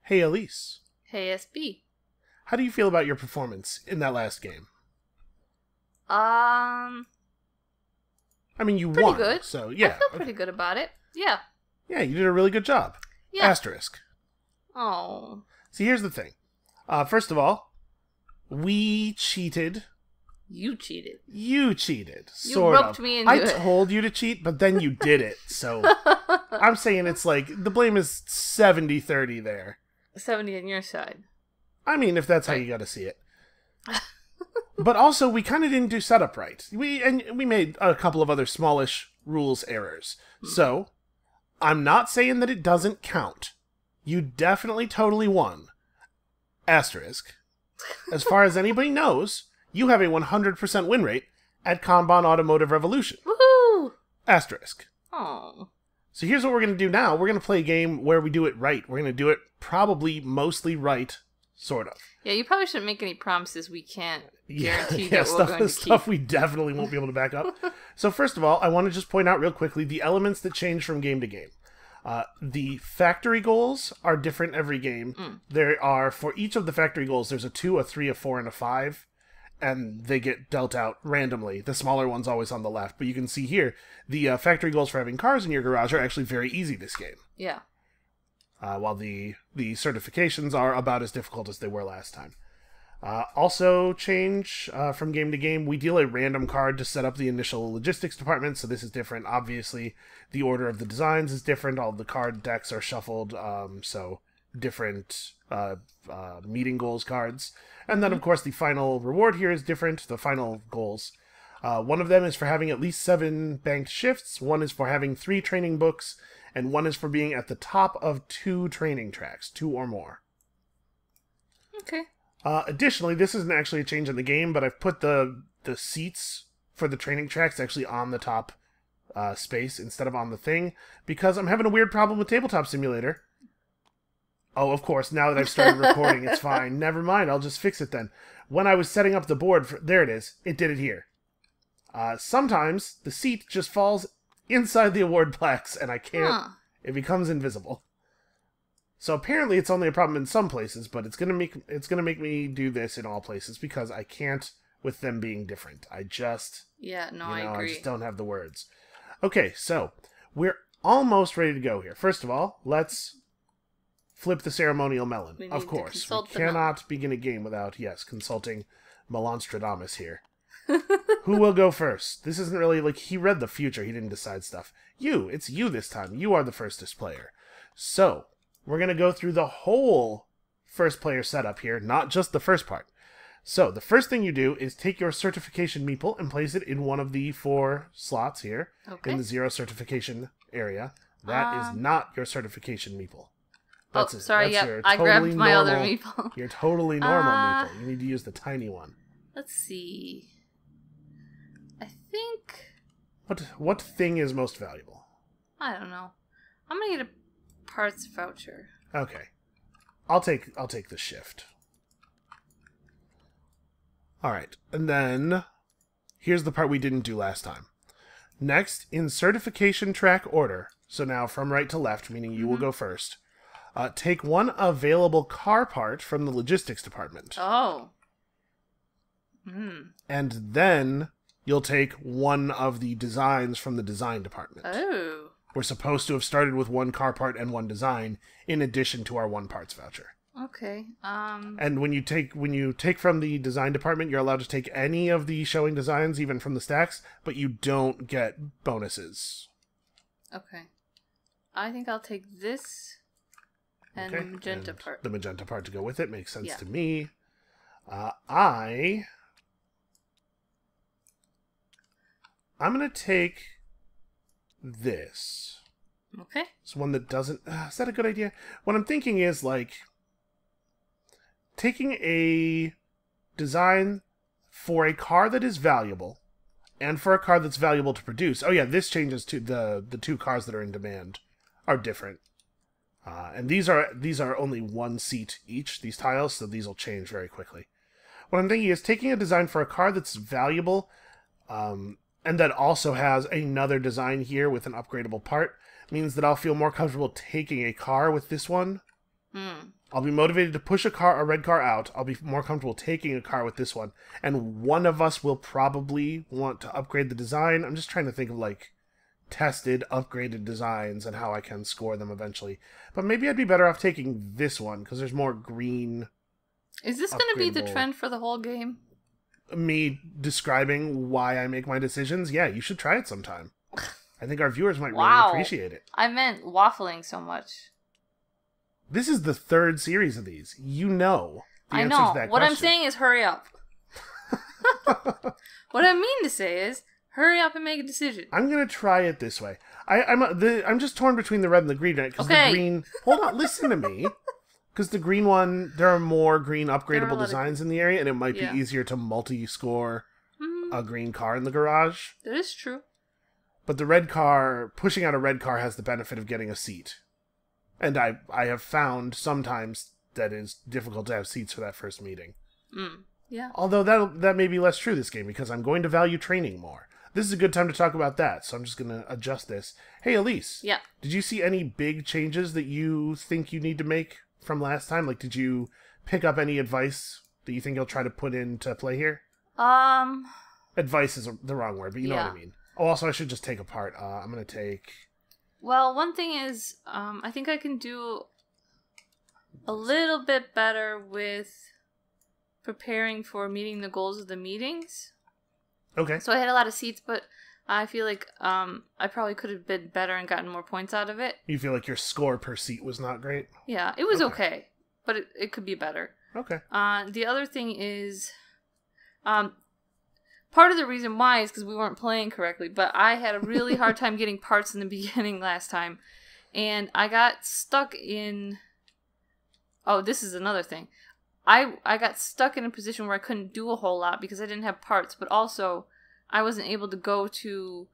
Hey Elise, Hey, SB. how do you feel about your performance in that last game? Um, I mean, you Pretty won, good. so I yeah. feel pretty good about it. Yeah. Yeah, you did a really good job. Yeah. Asterisk. Oh. See, here's the thing. First of all, we cheated. You cheated. You cheated, You sort roped of. me into I it. told you to cheat, but then you did it, so I'm saying it's like, the blame is 70-30 there. 70 on your side. I mean, if that's how Right. you gotta see it. But also, we kind of didn't do setup right. We made a couple of other smallish rules errors. So, I'm not saying that it doesn't count. You definitely totally won. Asterisk. As far as anybody knows, you have a 100% win rate at Kanban Automotive Revolution. Woohoo! Asterisk. Oh. So here's what we're going to do now. We're going to play a game where we do it right. We're going to do it probably mostly right, sort of. Yeah, you probably shouldn't make any promises we can't guarantee Yeah, that we're going to stuff keep. we definitely won't be able to back up. So first of all, I want to just point out real quickly the elements that change from game to game. The factory goals are different every game. There are, for each of the factory goals, there's a 2, a 3, a 4, and a 5. And they get dealt out randomly. The smaller one's always on the left. But you can see here, the factory goals for having cars in your garage are actually very easy this game. Yeah. While the certifications are about as difficult as they were last time. Also change from game to game. We deal a random card to set up the initial logistics department, so this is different. Obviously, the order of the designs is different. All the card decks are shuffled, so different meeting goals cards. And then, of course, the final reward here is different, the final goals. One of them is for having at least 7 banked shifts, one is for having 3 training books, and one is for being at the top of 2 training tracks, 2 or more. Okay. Additionally, this isn't actually a change in the game, but I've put the seats for the training tracks actually on the top space instead of on the thing, because I'm having a weird problem with Tabletop Simulator. Oh, of course, now that I've started recording, it's fine. Never mind, I'll just fix it then. When I was setting up the board, there it is. It did it here. Sometimes the seat just falls inside the award plaques, and I can't... Huh. It becomes invisible. So apparently it's only a problem in some places, but it's gonna make me do this in all places because I can't with them being different. I just... Yeah, no, I agree. I just don't have the words. Okay, so we're almost ready to go here. First of all, let's flip the ceremonial melon. We Of need to course, we consult the cannot begin a game without, yes, consulting Melonstradamus here. Who will go first? This isn't really like he read the future. He didn't decide stuff. It's you this time. You are the firstest player. So, we're going to go through the whole first player setup here, not just the first part. So, the first thing you do is take your certification meeple and place it in one of the 4 slots here in the 0 certification area. That is not your certification meeple. Sorry, that's yep, I grabbed my other meeple. Your totally normal meeple. You need to use the tiny one. Let's see. I think... What thing is most valuable? I don't know. I'm gonna get a parts voucher. Okay. I'll take the shift. Alright, and then here's the part we didn't do last time. Next, in certification track order, so now from right to left, meaning you will go first, take one available car part from the logistics department. Oh. And then you'll take one of the designs from the design department. Oh. We're supposed to have started with 1 car part and 1 design, in addition to our 1 parts voucher. Okay. And when you take from the design department, you're allowed to take any of the showing designs, even from the stacks, but you don't get bonuses. Okay. I think I'll take this and the magenta part. The magenta part to go with it makes sense Yeah. to me. I'm going to take this. Okay. It's one that doesn't... is that a good idea? What I'm thinking is, like, taking a design for a car that is valuable and for a car that's valuable to produce. Oh, yeah, this changes to the 2 cars that are in demand are different. And these are only 1 seat each, these tiles, so these will change very quickly. What I'm thinking is taking a design for a car that's valuable... and that also has another design here with an upgradable part, means that I'll feel more comfortable taking a car with this one I'll be motivated to push a red car out. I'll be more comfortable taking a car with this one. And one of us will probably want to upgrade the design. I'm just trying to think of, like, tested, upgraded designs and how I can score them eventually. But maybe I'd be better off taking this one, because there's more green. Is this going to be the trend for the whole game? Me describing why I make my decisions? Yeah, you should try it sometime. I think our viewers might really appreciate it. I meant waffling so much. This is the third series of these. You know the answer to that question. What I'm saying is hurry up. What I mean to say is hurry up and make a decision. I'm going to try it this way. I'm just torn between the red and the green. Because the green... Hold on, listen to me. Because the green one, there are more green upgradable designs in the area, and it might be easier to multi-score a green car in the garage. That is true. But the red car, pushing out a red car has the benefit of getting a seat. And I have found sometimes that it's difficult to have seats for that first meeting. Yeah. Although that may be less true this game, because I'm going to value training more. This is a good time to talk about that, so I'm just going to adjust this. Hey, Elise. Yeah. Did you see any big changes that you think you need to make from last time? Like, did you pick up any advice that you think you'll try to put into play here? Advice is the wrong word, but you know what I mean. Oh, also, I should just take apart. I'm going to take... Well, one thing is, I think I can do a little bit better with preparing for meeting the goals of the meetings. Okay. So I had a lot of seats, but I feel like I probably could have been better and gotten more points out of it. You feel like your score per seat was not great? Yeah, it was okay, but it could be better. Okay. The other thing is, part of the reason why is because we weren't playing correctly, but I had a really hard time getting parts in the beginning last time, and I got stuck in... Oh, this is another thing. I got stuck in a position where I couldn't do a whole lot because I didn't have parts, but also I wasn't able to go to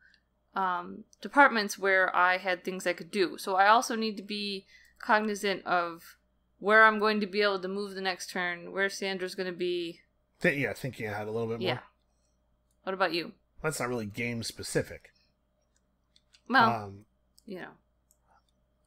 departments where I had things I could do. So I also need to be cognizant of where I'm going to be able to move the next turn, where Sandra's going to be. Thinking ahead a little bit more. Yeah. What about you? That's not really game specific. Well, you know.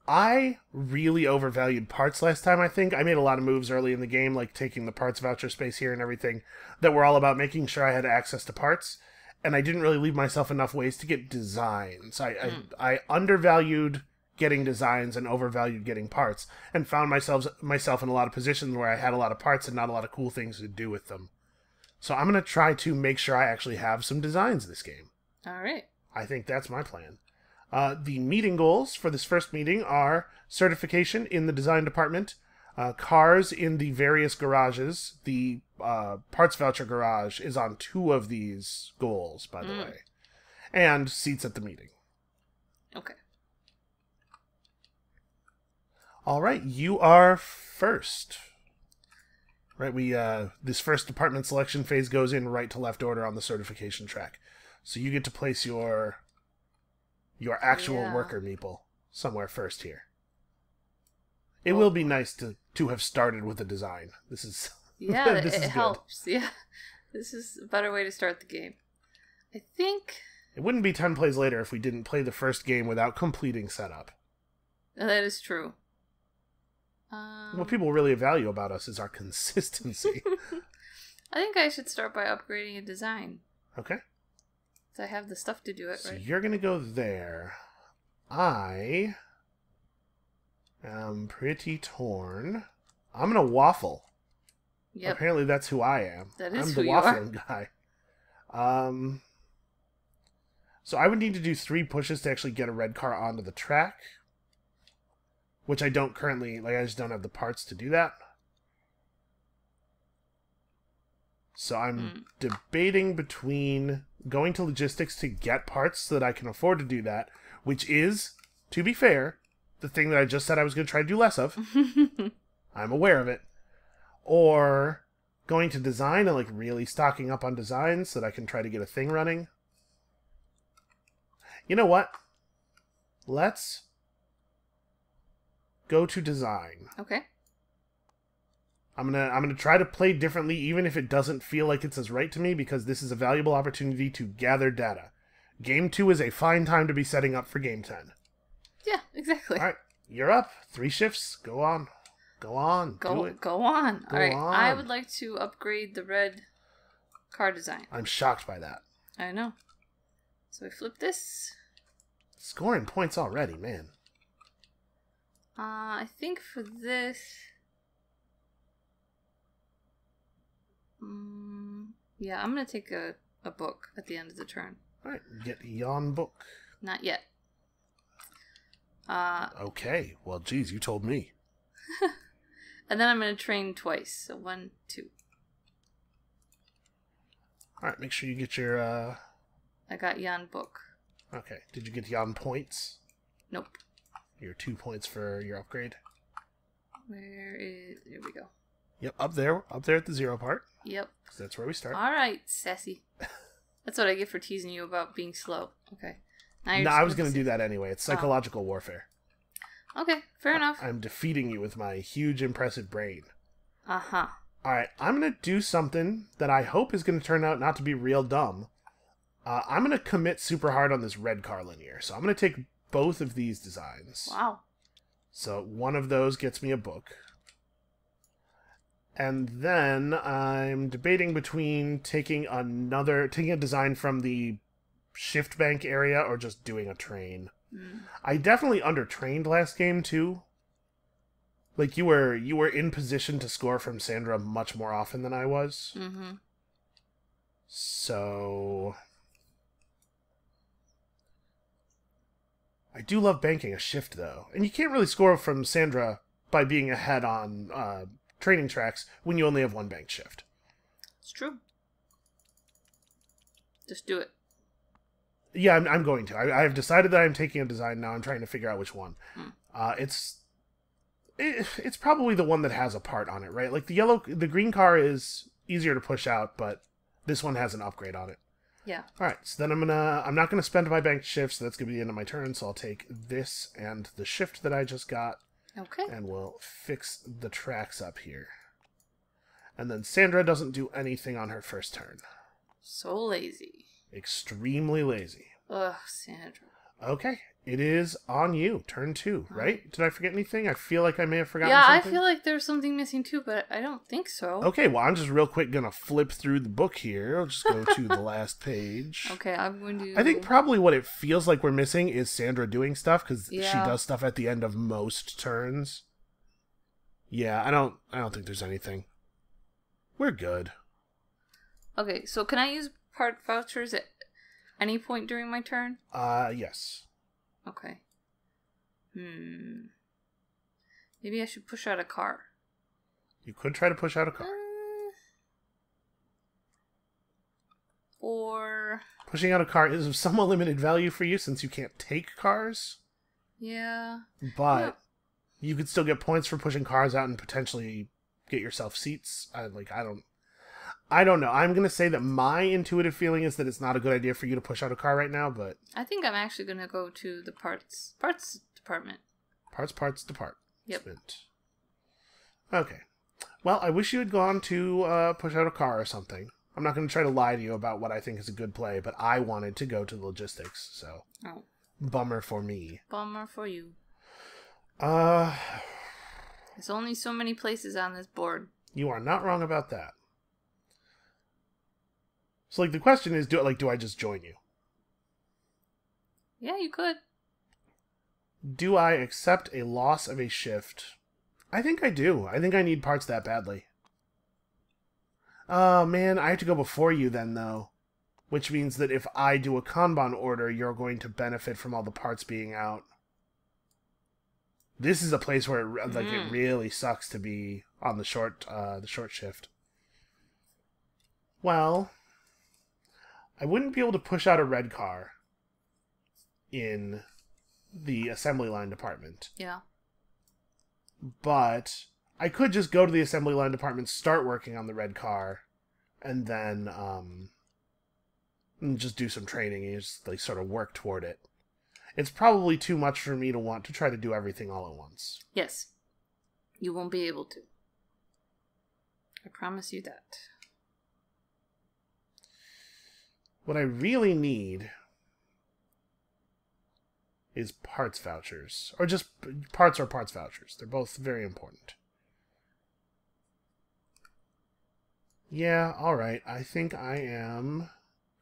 I really overvalued parts last time, I think. I made a lot of moves early in the game, like taking the parts voucher space here and everything, that were all about making sure I had access to parts, and I didn't really leave myself enough ways to get designs. I undervalued getting designs and overvalued getting parts, and found myself in a lot of positions where I had a lot of parts and not a lot of cool things to do with them. So I'm going to try to make sure I actually have some designs this game. All right. I think that's my plan. The meeting goals for this first meeting are certification in the design department, cars in the various garages. The parts voucher garage is on 2 of these goals, by the way. And seats at the meeting. Okay. All right, you are first. Right, this first department selection phase goes in right to left order on the certification track. So you get to place your actual worker meeple somewhere first here. It will be nice to have started with a design. This is it helps. Yeah, this is a better way to start the game. I think it wouldn't be 10 plays later if we didn't play the first game without completing setup. That is true. What people really value about us is our consistency. I think I should start by upgrading a design. Okay. So I have the stuff to do it, so right? You're going to go there. I am pretty torn. I'm going to waffle. Yep. Apparently that's who I am. That is I'm who the you are. waffling guy. So I would need to do 3 pushes to actually get a red car onto the track. Which I don't currently... I just don't have the parts to do that. So I'm debating between going to logistics to get parts so that I can afford to do that, which is, to be fair, the thing that I just said I was going to try to do less of. I'm aware of it. Or going to design and really stocking up on designs so that I can try to get a thing running. You know what? Let's go to design. Okay. I'm gonna try to play differently, even if it doesn't feel like it's as right to me, because this is a valuable opportunity to gather data. Game 2 is a fine time to be setting up for Game 10. Yeah, exactly. All right, you're up. 3 shifts. Go on. Go on. Do it. Go on. Go All right. on. I would like to upgrade the red car design. I'm shocked by that. I know. So I flip this. Scoring points already, man. I think for this... yeah, I'm going to take a book at the end of the turn. Alright, get Yawn Book. Not yet. Okay, well, geez, you told me. And then I'm going to train twice. So 1, 2. Alright, make sure you get your, I got Yan book. Okay, did you get Yawn Points? Nope. Your 2 points for your upgrade? Where is... There we go. Yep, up there at the 0 part. Yep. 'Cause that's where we start. Alright, sassy. That's what I get for teasing you about being slow. Okay. Now No, I was going to do that anyway. It's psychological warfare. Okay, fair enough. I'm defeating you with my huge, impressive brain. Uh-huh. Alright, I'm going to do something that I hope is going to turn out not to be real dumb. I'm going to commit super hard on this red car linear. So I'm going to take both of these designs. Wow. So one of those gets me a book. And then I'm debating between taking a design from the shift bank area or just doing a train. I definitely undertrained last game too. Like you were in position to score from Sandra much more often than I was. Mm-hmm. So I do love banking a shift though. And you can't really score from Sandra by being ahead on training tracks when you only have one banked shift. It's true. Just do it. Yeah, I'm going to. I have decided that I'm taking a design now. I'm trying to figure out which one. It's probably the one that has a part on it, right? Like the green car is easier to push out, but this one has an upgrade on it. Yeah. All right, so then I'm not gonna spend my banked shift, so that's gonna be the end of my turn. So I'll take this and the shift that I just got. Okay. And we'll fix the tracks up here. And then Sandra doesn't do anything on her first turn. So lazy. Extremely lazy. Ugh, Sandra. Okay, it is on you. Turn 2, right? Did I forget anything? I feel like I may have forgotten something. something. I feel like there's something missing too, but I don't think so. Okay, well, I'm just real quick going to flip through the book here. I'll just go to the last page. Okay, I'm going to... I think probably what it feels like we're missing is Sandra doing stuff, because she Yeah. does stuff at the end of most turns. Yeah, I don't think there's anything. We're good. Okay, so can I use part vouchers at any point during my turn? Yes. Okay. Maybe I should push out a car. You could try to push out a car. Or... Pushing out a car is of somewhat limited value for you since you can't take cars. Yeah. But you could still get points for pushing cars out and potentially get yourself seats. I don't know. I'm going to say that my intuitive feeling is that it's not a good idea for you to push out a car right now, but... I think I'm actually going to go to the parts department. Parts depart. Yep. Spent. Okay. Well, I wish you had gone to push out a car or something. I'm not going to try to lie to you about what I think is a good play, but I wanted to go to the logistics, so... Oh. Bummer for me. Bummer for you. There's There's only so many places on this board. You are not wrong about that. So, like, the question is, do I just join you? Yeah, you could. Do I accept a loss of a shift? I think I do. I think I need parts that badly. Oh, man, I have to go before you then, though. Which means that if I do a Kanban order, you're going to benefit from all the parts being out. This is a place where it really sucks to be on the short shift. Well, I wouldn't be able to push out a red car in the assembly line department. Yeah. But I could just go to the assembly line department, start working on the red car, and then just do some training and just sort of work toward it. It's probably too much for me to want to try to do everything all at once. Yes. You won't be able to. I promise you that. What I really need is parts vouchers. Or just parts or parts vouchers. They're both very important. Yeah, alright. I think I am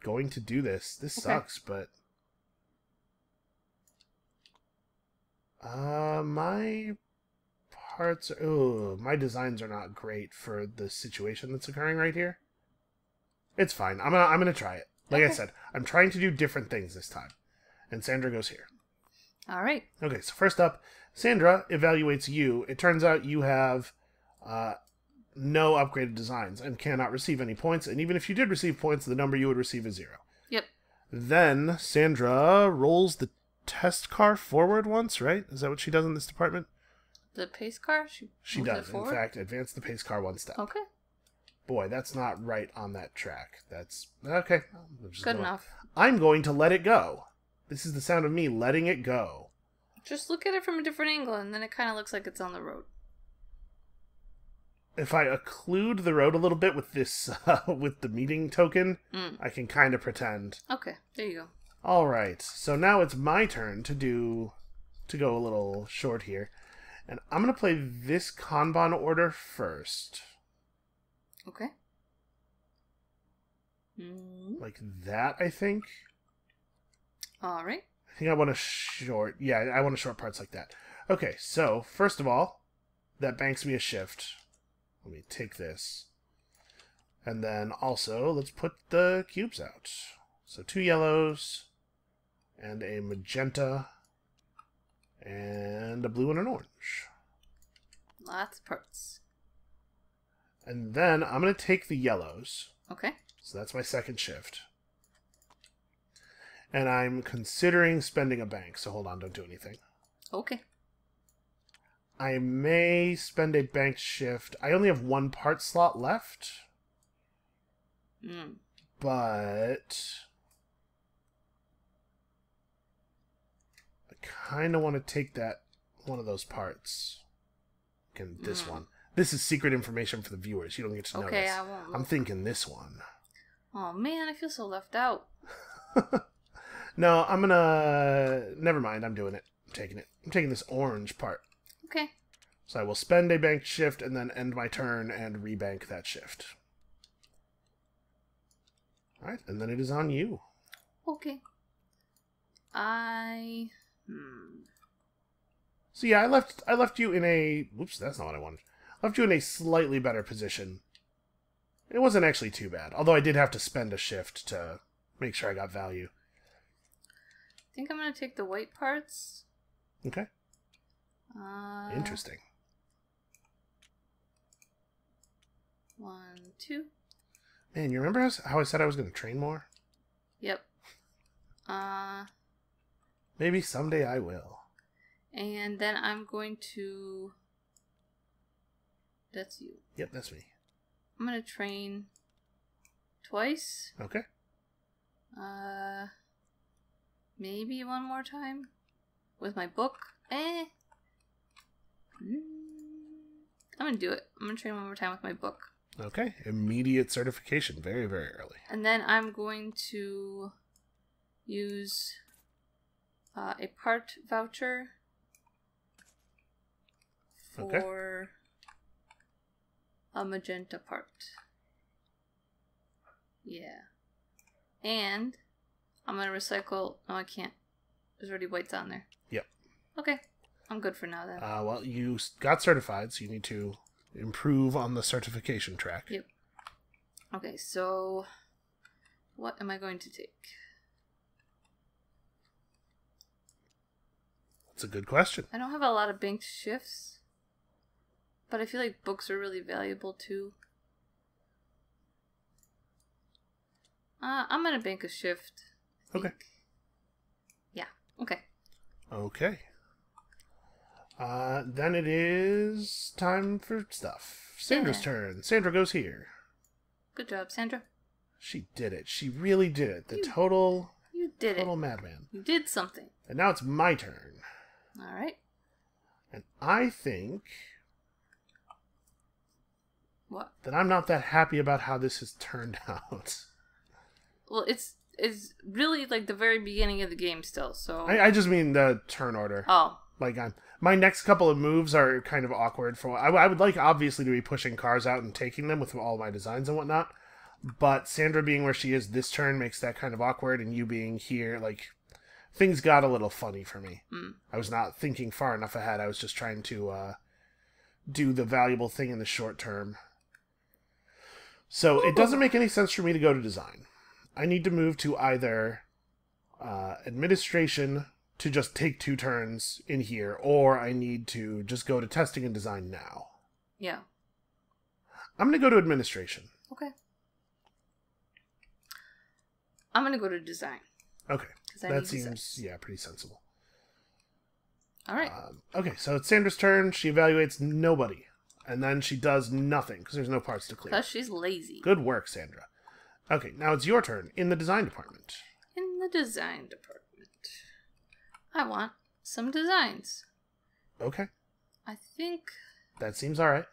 going to do this. This sucks, but... my parts... Ooh, my designs are not great for the situation that's occurring right here. It's fine. I'm gonna try it. Like I said, I'm trying to do different things this time. And Sandra goes here. Alright. Okay, so first up, Sandra evaluates you. It turns out you have no upgraded designs and cannot receive any points. And even if you did receive points, the number you would receive is 0. Yep. Then Sandra rolls the test car forward once, right? Is that what she does in this department? The pace car? She does, in fact, advance the pace car one step. Okay. Boy, that's not right on that track. That's... Okay. Good enough. I'm going to let it go. This is the sound of me letting it go. Just look at it from a different angle, and then it kind of looks like it's on the road. If I occlude the road a little bit with this, with the meeting token, I can kind of pretend. Okay, there you go. All right, so now it's my turn to go a little short here, and I'm gonna play this Kanban order first. Okay. Like that, I think. All right. I think I want to short. Yeah, I want to short parts like that. Okay, so first of all, that banks me a shift. Let me take this. And then also, let's put the cubes out. So 2 yellows, and a magenta, and a blue and an orange. Lots of parts. And then I'm going to take the yellows. Okay. So that's my second shift. And I'm considering spending a bank, so hold on, don't do anything. Okay. I may spend a banked shift. I only have 1 part slot left. But I kind of want to take that one of those parts. Again, this one. This is secret information for the viewers. You don't get to know this. I won't look. I'm thinking this one. Oh man, I feel so left out. No, I'm gonna... Never mind, I'm doing it. I'm taking it. I'm taking this orange part. Okay. So I will spend a banked shift and then end my turn and rebank that shift. Alright, and then it is on you. Okay. So yeah, I left you in a... Oops, that's not what I wanted. Left you in a slightly better position. It wasn't actually too bad, although I did have to spend a shift to make sure I got value. I think I'm going to take the white parts. Okay. Interesting. 1, 2. Man, you remember how I said I was going to train more? Yep. Maybe someday I will. And then I'm going to... That's you. Yep, that's me. I'm going to train twice. Okay. Maybe one more time with my book. I'm going to do it. I'm going to train one more time with my book. Okay. Immediate certification. Very, very early. And then I'm going to use a part voucher for a magenta part. Yeah. And I'm going to recycle... Oh, I can't. There's already whites on there. Yep. Okay. I'm good for now then. Well, you got certified, so you need to improve on the certification track. Yep. Okay, so what am I going to take? That's a good question. I don't have a lot of banked shifts, but I feel like books are really valuable too. I'm going to bank a shift. Okay. Yeah, okay. Okay. Then it is time for stuff. Sandra's turn. Sandra goes here. Good job, Sandra. She did it. She really did it. You did total madman. You did something. And now it's my turn. All right. And I think... What? That I'm not that happy about how this has turned out. Well, it's really like the very beginning of the game still, so... I just mean the turn order. Oh. Like, my next couple of moves are kind of awkward. I would like, obviously, to be pushing cars out and taking them with all my designs and whatnot. But Sandra being where she is this turn makes that kind of awkward, and you being here, like, things got a little funny for me. I was not thinking far enough ahead. I was just trying to do the valuable thing in the short term. So it doesn't make any sense for me to go to design. I need to move to either administration to just take 2 turns in here, or I need to just go to testing and design now. Yeah. I'm going to go to administration. Okay. I'm going to go to design. Okay. That seems, pretty sensible. All right. Okay, so it's Sandra's turn. She evaluates nobody. And then she does nothing, because there's no parts to clear. Because she's lazy. Good work, Sandra. Okay, now it's your turn in the design department. In the design department. I want some designs. Okay. I think... That seems alright.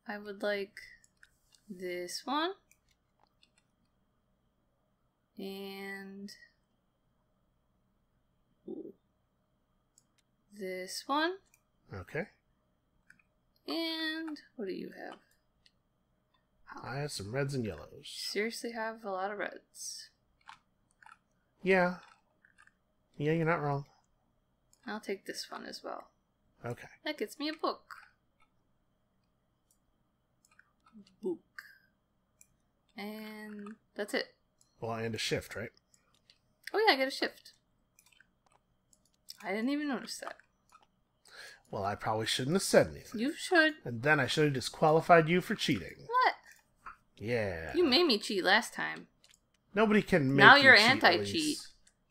I would like this one. And... this one. Okay. And what do you have? I have some reds and yellows. Seriously have a lot of reds. Yeah. Yeah, you're not wrong. I'll take this one as well. Okay. That gets me a book. Book. And that's it. Well, and a shift, right? Oh yeah, I get a shift. I didn't even notice that. Well, I probably shouldn't have said anything. You should. And then I should have disqualified you for cheating. What? Yeah. You made me cheat last time. Nobody can make now you you're cheat. anti-cheat.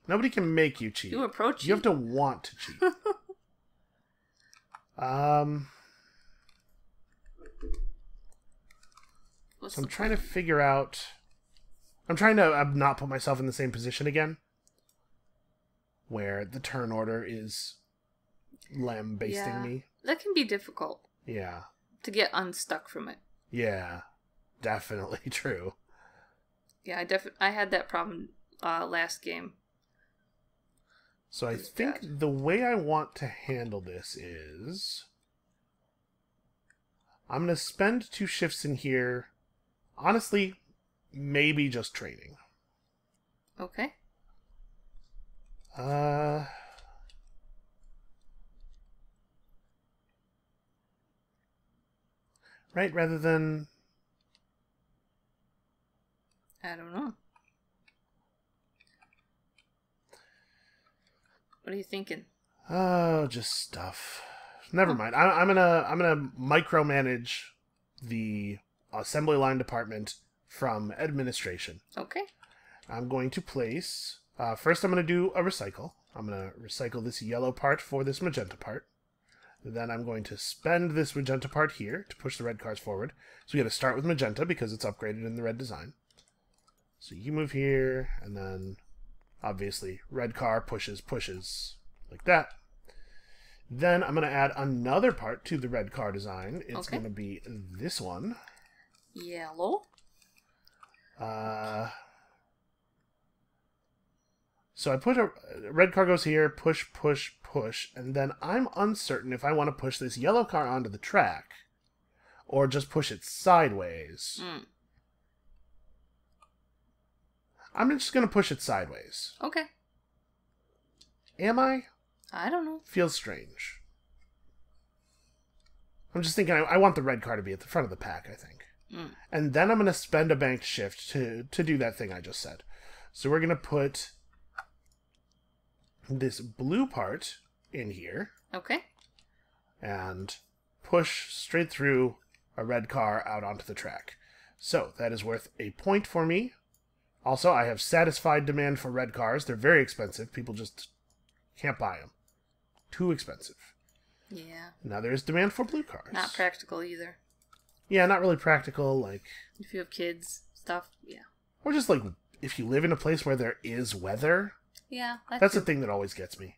Nobody can make you cheat. You were pro-cheat. You have to want to cheat. So I'm trying to figure out... I'm trying to not put myself in the same position where the turn order is lambasting me. That can be difficult. Yeah. To get unstuck from it. Yeah. Definitely true. Yeah, I had that problem last game. So I think the way I want to handle this is... I'm going to spend 2 shifts in here. Honestly, maybe just training. Okay. Right, rather than... I don't know. What are you thinking? Oh, just stuff. Never mind. I'm gonna micromanage the assembly line department from administration. Okay. I'm going to place... first, I'm going to do a recycle. I'm going to recycle this yellow part for this magenta part. Then I'm going to spend this magenta part here to push the red cars forward. So we got to start with magenta because it's upgraded in the red design. So you move here, and then obviously red car pushes like that. Then I'm going to add another part to the red car design. It's going to be this one. Yellow. So I put a red car goes here, push, and then I'm uncertain if I want to push this yellow car onto the track or just push it sideways. I'm just going to push it sideways. Okay. Am I? I don't know. Feels strange. I'm just thinking I want the red car to be at the front of the pack, I think. And then I'm going to spend a banked shift to do that thing I just said. So we're going to put this blue part in here. Okay. And push straight through a red car out onto the track. So that is worth a point for me. Also, I have satisfied demand for red cars. They're very expensive. People just can't buy them. Too expensive. Yeah. Now there's demand for blue cars. Not practical either. Yeah, not really practical. Like, if you have kids, stuff, yeah. Or just like if you live in a place where there is weather. Yeah, that's the thing that always gets me.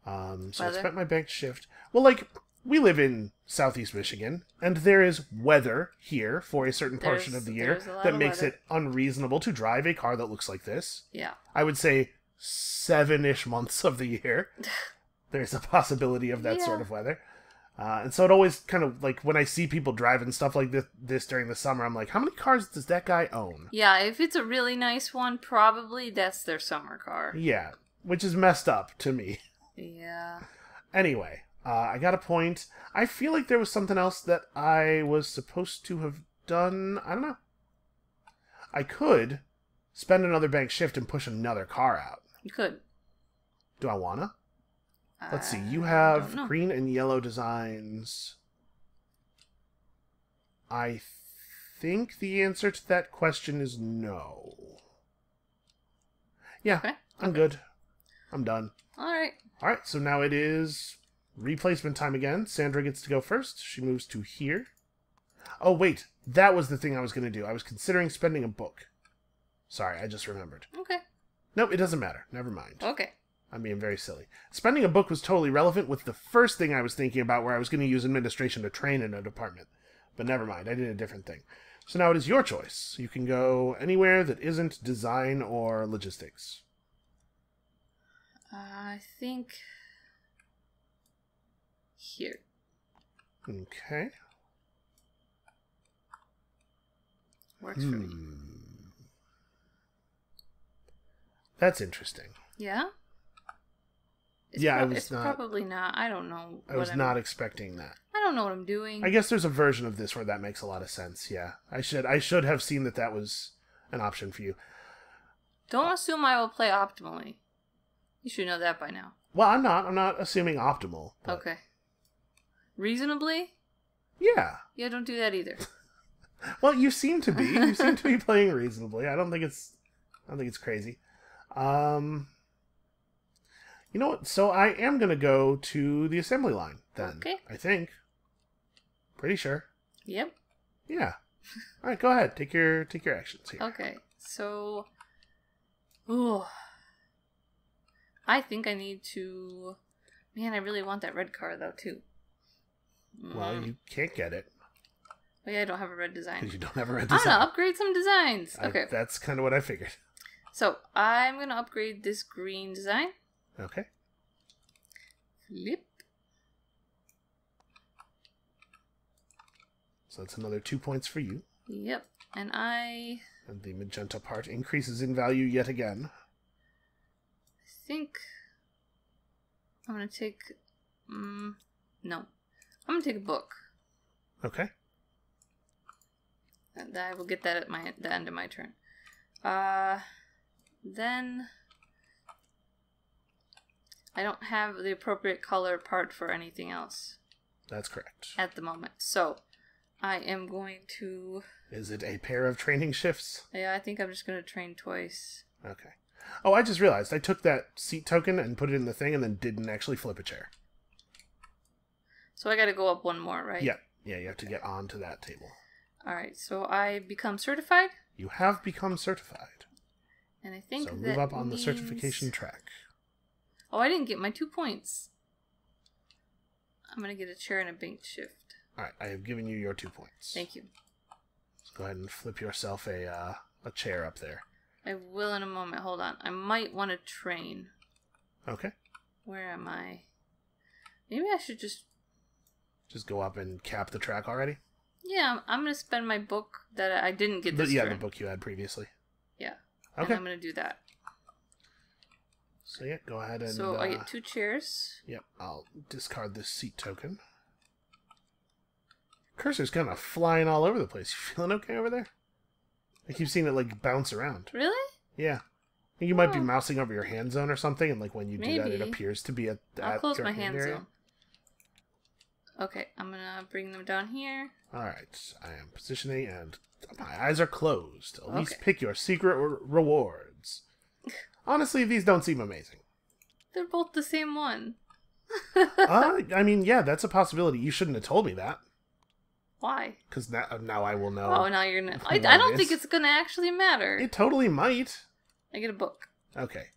So I spent my banked shift. Well, like, we live in southeast Michigan, and there is weather here for a certain portion of the year that makes it unreasonable to drive a car that looks like this. Yeah. I would say 7-ish months of the year. there's a possibility of that Yeah. sort of weather. And so it always kind of, like, when I see people driving stuff like this during the summer, I'm like, how many cars does that guy own? Yeah, if it's a really nice one, probably that's their summer car. Yeah, which is messed up to me. Yeah. Anyway, I got a point. I feel like there was something else that I was supposed to have done. I don't know. I could spend another bank shift and push another car out. You could. Do I wanna? Let's see. You I have don't know. green and yellow designs. I think the answer to that question is no. Yeah, Okay. I'm good. I'm done. Alright. Alright, so now it is replacement time again. Sandra gets to go first. She moves to here. Oh, wait. That was the thing I was going to do. I was considering spending a book. Sorry, I just remembered. Okay. Nope, it doesn't matter. Never mind. Okay. I'm being very silly. Spending a book was totally relevant with the first thing I was thinking about, where I was going to use administration to train in a department. But never mind, I did a different thing. So now it is your choice. You can go anywhere that isn't design or logistics. I think here. Okay. Works for me. That's interesting. Yeah? Yeah, It's probably not. I don't know. I was not expecting that. I don't know what I'm doing. I guess there's a version of this where that makes a lot of sense. Yeah, I should have seen that was an option for you. Don't assume I will play optimally. You should know that by now. Well, I'm not. I'm not assuming optimal. But Okay. Reasonably? yeah. Yeah, don't do that either. Well, you seem to be. You seem to be playing reasonably. I don't think it's crazy. You know what? So I am gonna go to the assembly line then. Okay. I think. Pretty sure. Yep. Yeah. All right. Go ahead. Take your actions here. Okay. So, ooh, I think I need to. Man, I really want that red car though too. Well, you can't get it Oh yeah, I don't have a red design. because you don't have a red I'm design. gonna upgrade some designs. Okay. That's kind of what I figured. So I'm gonna upgrade this green design. Okay. Flip. So that's another 2 points for you. Yep. And And the magenta part increases in value yet again. think I'm gonna take. No, I'm gonna take a book. Okay. And I will get that at the end of my turn. Then I don't have the appropriate color part for anything else That's correct. at the moment. So I am going to. Is it a pair of training shifts? Yeah, I think I'm just gonna train twice. Okay. Oh, I just realized I took that seat token and put it in the thing and then didn't actually flip a chair. So I gotta go up one more, right? Yeah. Yeah, you have to get onto that table. Alright, so I become certified. You have become certified. And I think So that move up on the means- certification track. Oh, I didn't get my 2 points. I'm gonna get a chair and a bank shift. Alright, I have given you your 2 points. Thank you. So go ahead and flip yourself a chair up there. I will in a moment. Hold on. I might want to train. Okay. Where am I? Maybe I should just... Just go up and cap the track already? Yeah, I'm going to spend my book that I didn't get this Yeah, turn. the book you had previously. Yeah. Okay. And I'm going to do that. So yeah, go ahead and... So I get 2 chairs. Yep, I'll discard this seat token. Cursor's kind of flying all over the place. You feeling okay over there? I keep seeing it, like, bounce around. Really? Yeah. I think you might be Oh. mousing over your hand zone or something, and, like, when you do that, it Maybe. appears to be at I'll close your my hand area. zone. Okay, I'm going to bring them down here. Alright, I am positioning, and my eyes are closed. At least Okay. pick your secret rewards. Honestly, these don't seem amazing. They're both the same one. I mean, yeah, that's a possibility. You shouldn't have told me that. Why? Because now I will know. Oh, now you're gonna... I what don't it think is. it's gonna actually matter. It totally might. I get a book. Okay.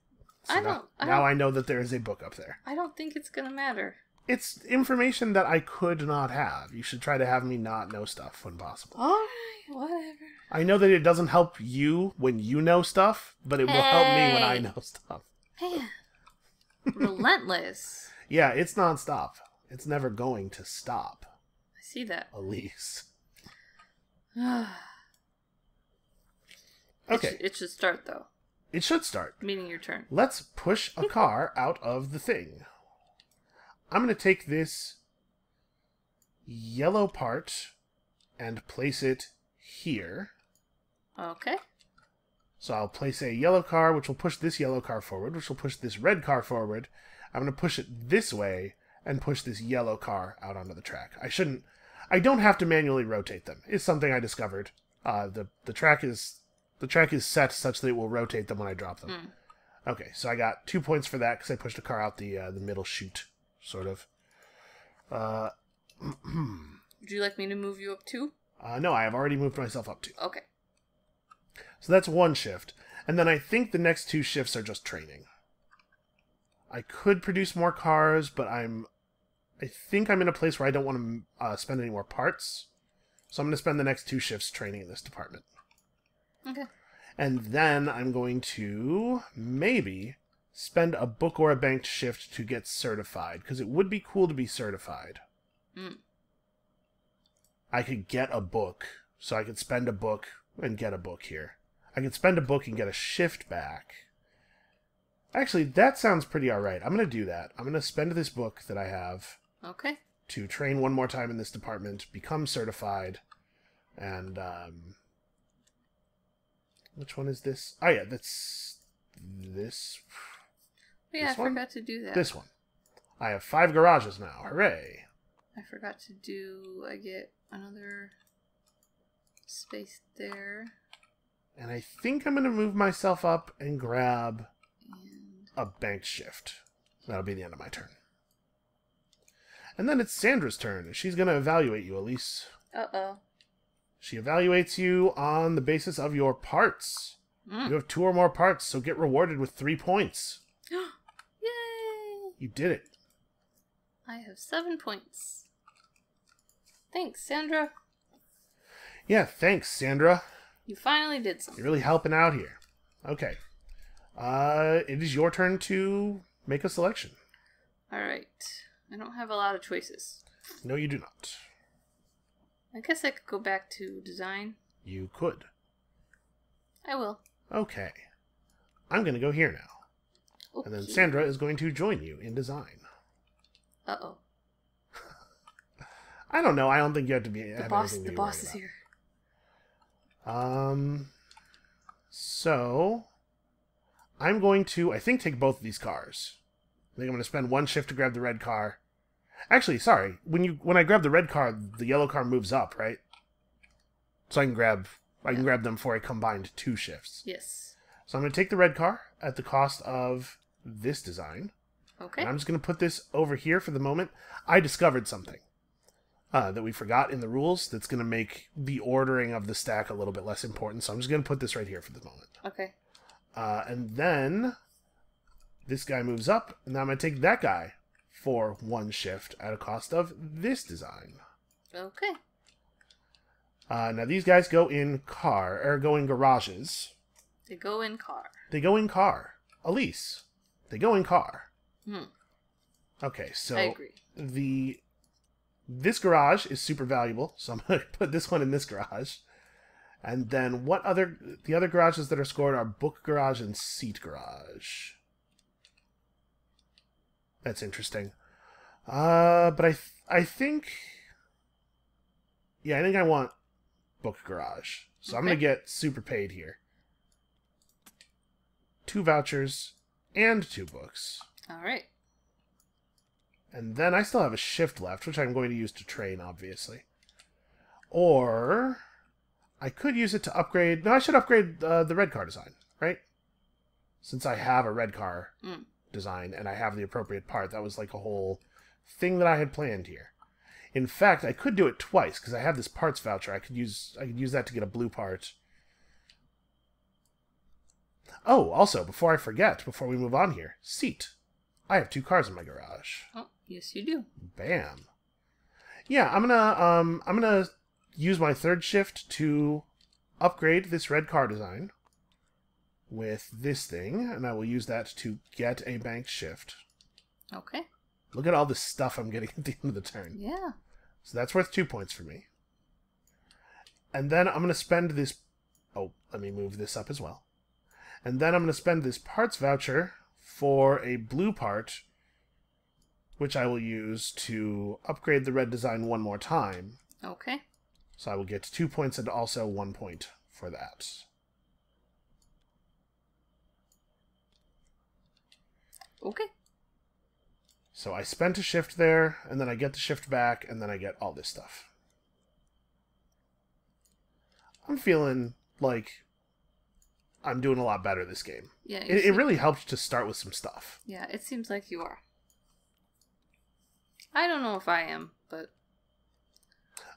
I now don't- I know that there is a book up there. I don't think it's gonna matter. It's information that I could not have. You should try to have me not know stuff when possible. Alright, whatever. I know that it doesn't help you when you know stuff, but it will help me when I Hey. know stuff. Man. Relentless. Yeah, it's nonstop. It's never going to stop. I see that. Elise. Okay. It should start, though. It should start. Meaning your turn. Let's push a car out of the thing. I'm going to take this yellow part and place it here. Okay. So I'll place a yellow car, which will push this yellow car forward, which will push this red car forward. I'm going to push it this way and push this yellow car out onto the track. I don't have to manually rotate them. It's something I discovered. The track is set such that it will rotate them when I drop them. Okay, so I got 2 points for that because I pushed a car out the middle chute, sort of. Would you like me to move you up too? No, I have already moved myself up 2. Okay. So that's 1 shift. And then I think the next 2 shifts are just training. I could produce more cars, but I think I'm in a place where I don't want to spend any more parts. So I'm going to spend the next 2 shifts training in this department. Okay. And then I'm going to maybe spend a book or a banked shift to get certified, because it would be cool to be certified. I could get a book, so I could spend a book and get a book here. I could spend a book and get a shift back. Actually, that sounds pretty alright. I'm going to do that. I'm going to spend this book that I have to train one more time in this department, become certified, and, which one is this? Oh, yeah, that's this. Yeah, this I one? forgot to do that. This one. I have 5 garages now. Hooray. I forgot to do... I get another space there. And I think I'm going to move myself up and grab a banked shift. That'll be the end of my turn. And then it's Sandra's turn. She's going to evaluate you, Elise. Uh-oh. She evaluates you on the basis of your parts. You have 2 or more parts, so get rewarded with 3 points. Yay! You did it. I have 7 points. Thanks, Sandra. Yeah, thanks, Sandra. You finally did something. You're really helping out here. Okay. It is your turn to make a selection. Alright. I don't have a lot of choices. No, you do not. I guess I could go back to design. You could. I will. Okay. I'm going to go here now. Okay. And then Sandra is going to join you in design. Uh-oh. I don't know. I don't think you have to be... The boss is here. So... I'm going to, I think, take both of these cars. I think I'm going to spend 1 shift to grab the red car. Actually, sorry. When I grab the red car, the yellow car moves up, right? So I can grab them for a combined 2 shifts. Yes. So I'm going to take the red car at the cost of this design. Okay. And I'm just going to put this over here for the moment. I discovered something that we forgot in the rules that's going to make the ordering of the stack a little bit less important. So I'm just going to put this right here for the moment. Okay. And then this guy moves up, and now I'm going to take that guy for 1 shift at a cost of this design. Okay. Now these guys go in garages. They go in car. They go in car. Elise, they go in car. Okay, so I agree. This garage is super valuable, so I'm going to put this one in this garage. And then the other garages that are scored are book garage and seat garage. That's interesting. But I think... Yeah, I think I want book garage. So I'm going to get super paid here. 2 vouchers and 2 books. Alright. And then I still have a shift left, which I'm going to use to train, obviously. Or... I could use it to upgrade... No, I should upgrade the red car design, right? Since I have a red car design and I have the appropriate part. That was like a whole thing that I had planned here. In fact, I could do it twice because I have this parts voucher. I could use that to get a blue part. Oh, also, before I forget, before we move on here, seat. I have 2 cars in my garage. Oh, yes you do. Bam. Yeah, I'm gonna use my 3rd shift to upgrade this red car design with this thing, and I will use that to get a banked shift. Okay. Look at all this stuff I'm getting at the end of the turn. Yeah. So that's worth 2 points for me. And then I'm going to spend this... Oh, let me move this up as well. And then I'm going to spend this parts voucher for a blue part, which I will use to upgrade the red design one more time. Okay. So I will get 2 points and also 1 point for that. Okay. So I spent a shift there, and then I get the shift back, and then I get all this stuff. I'm feeling like I'm doing a lot better this game. Yeah. It really helped to start with some stuff. Yeah, it seems like you are. I don't know if I am, but...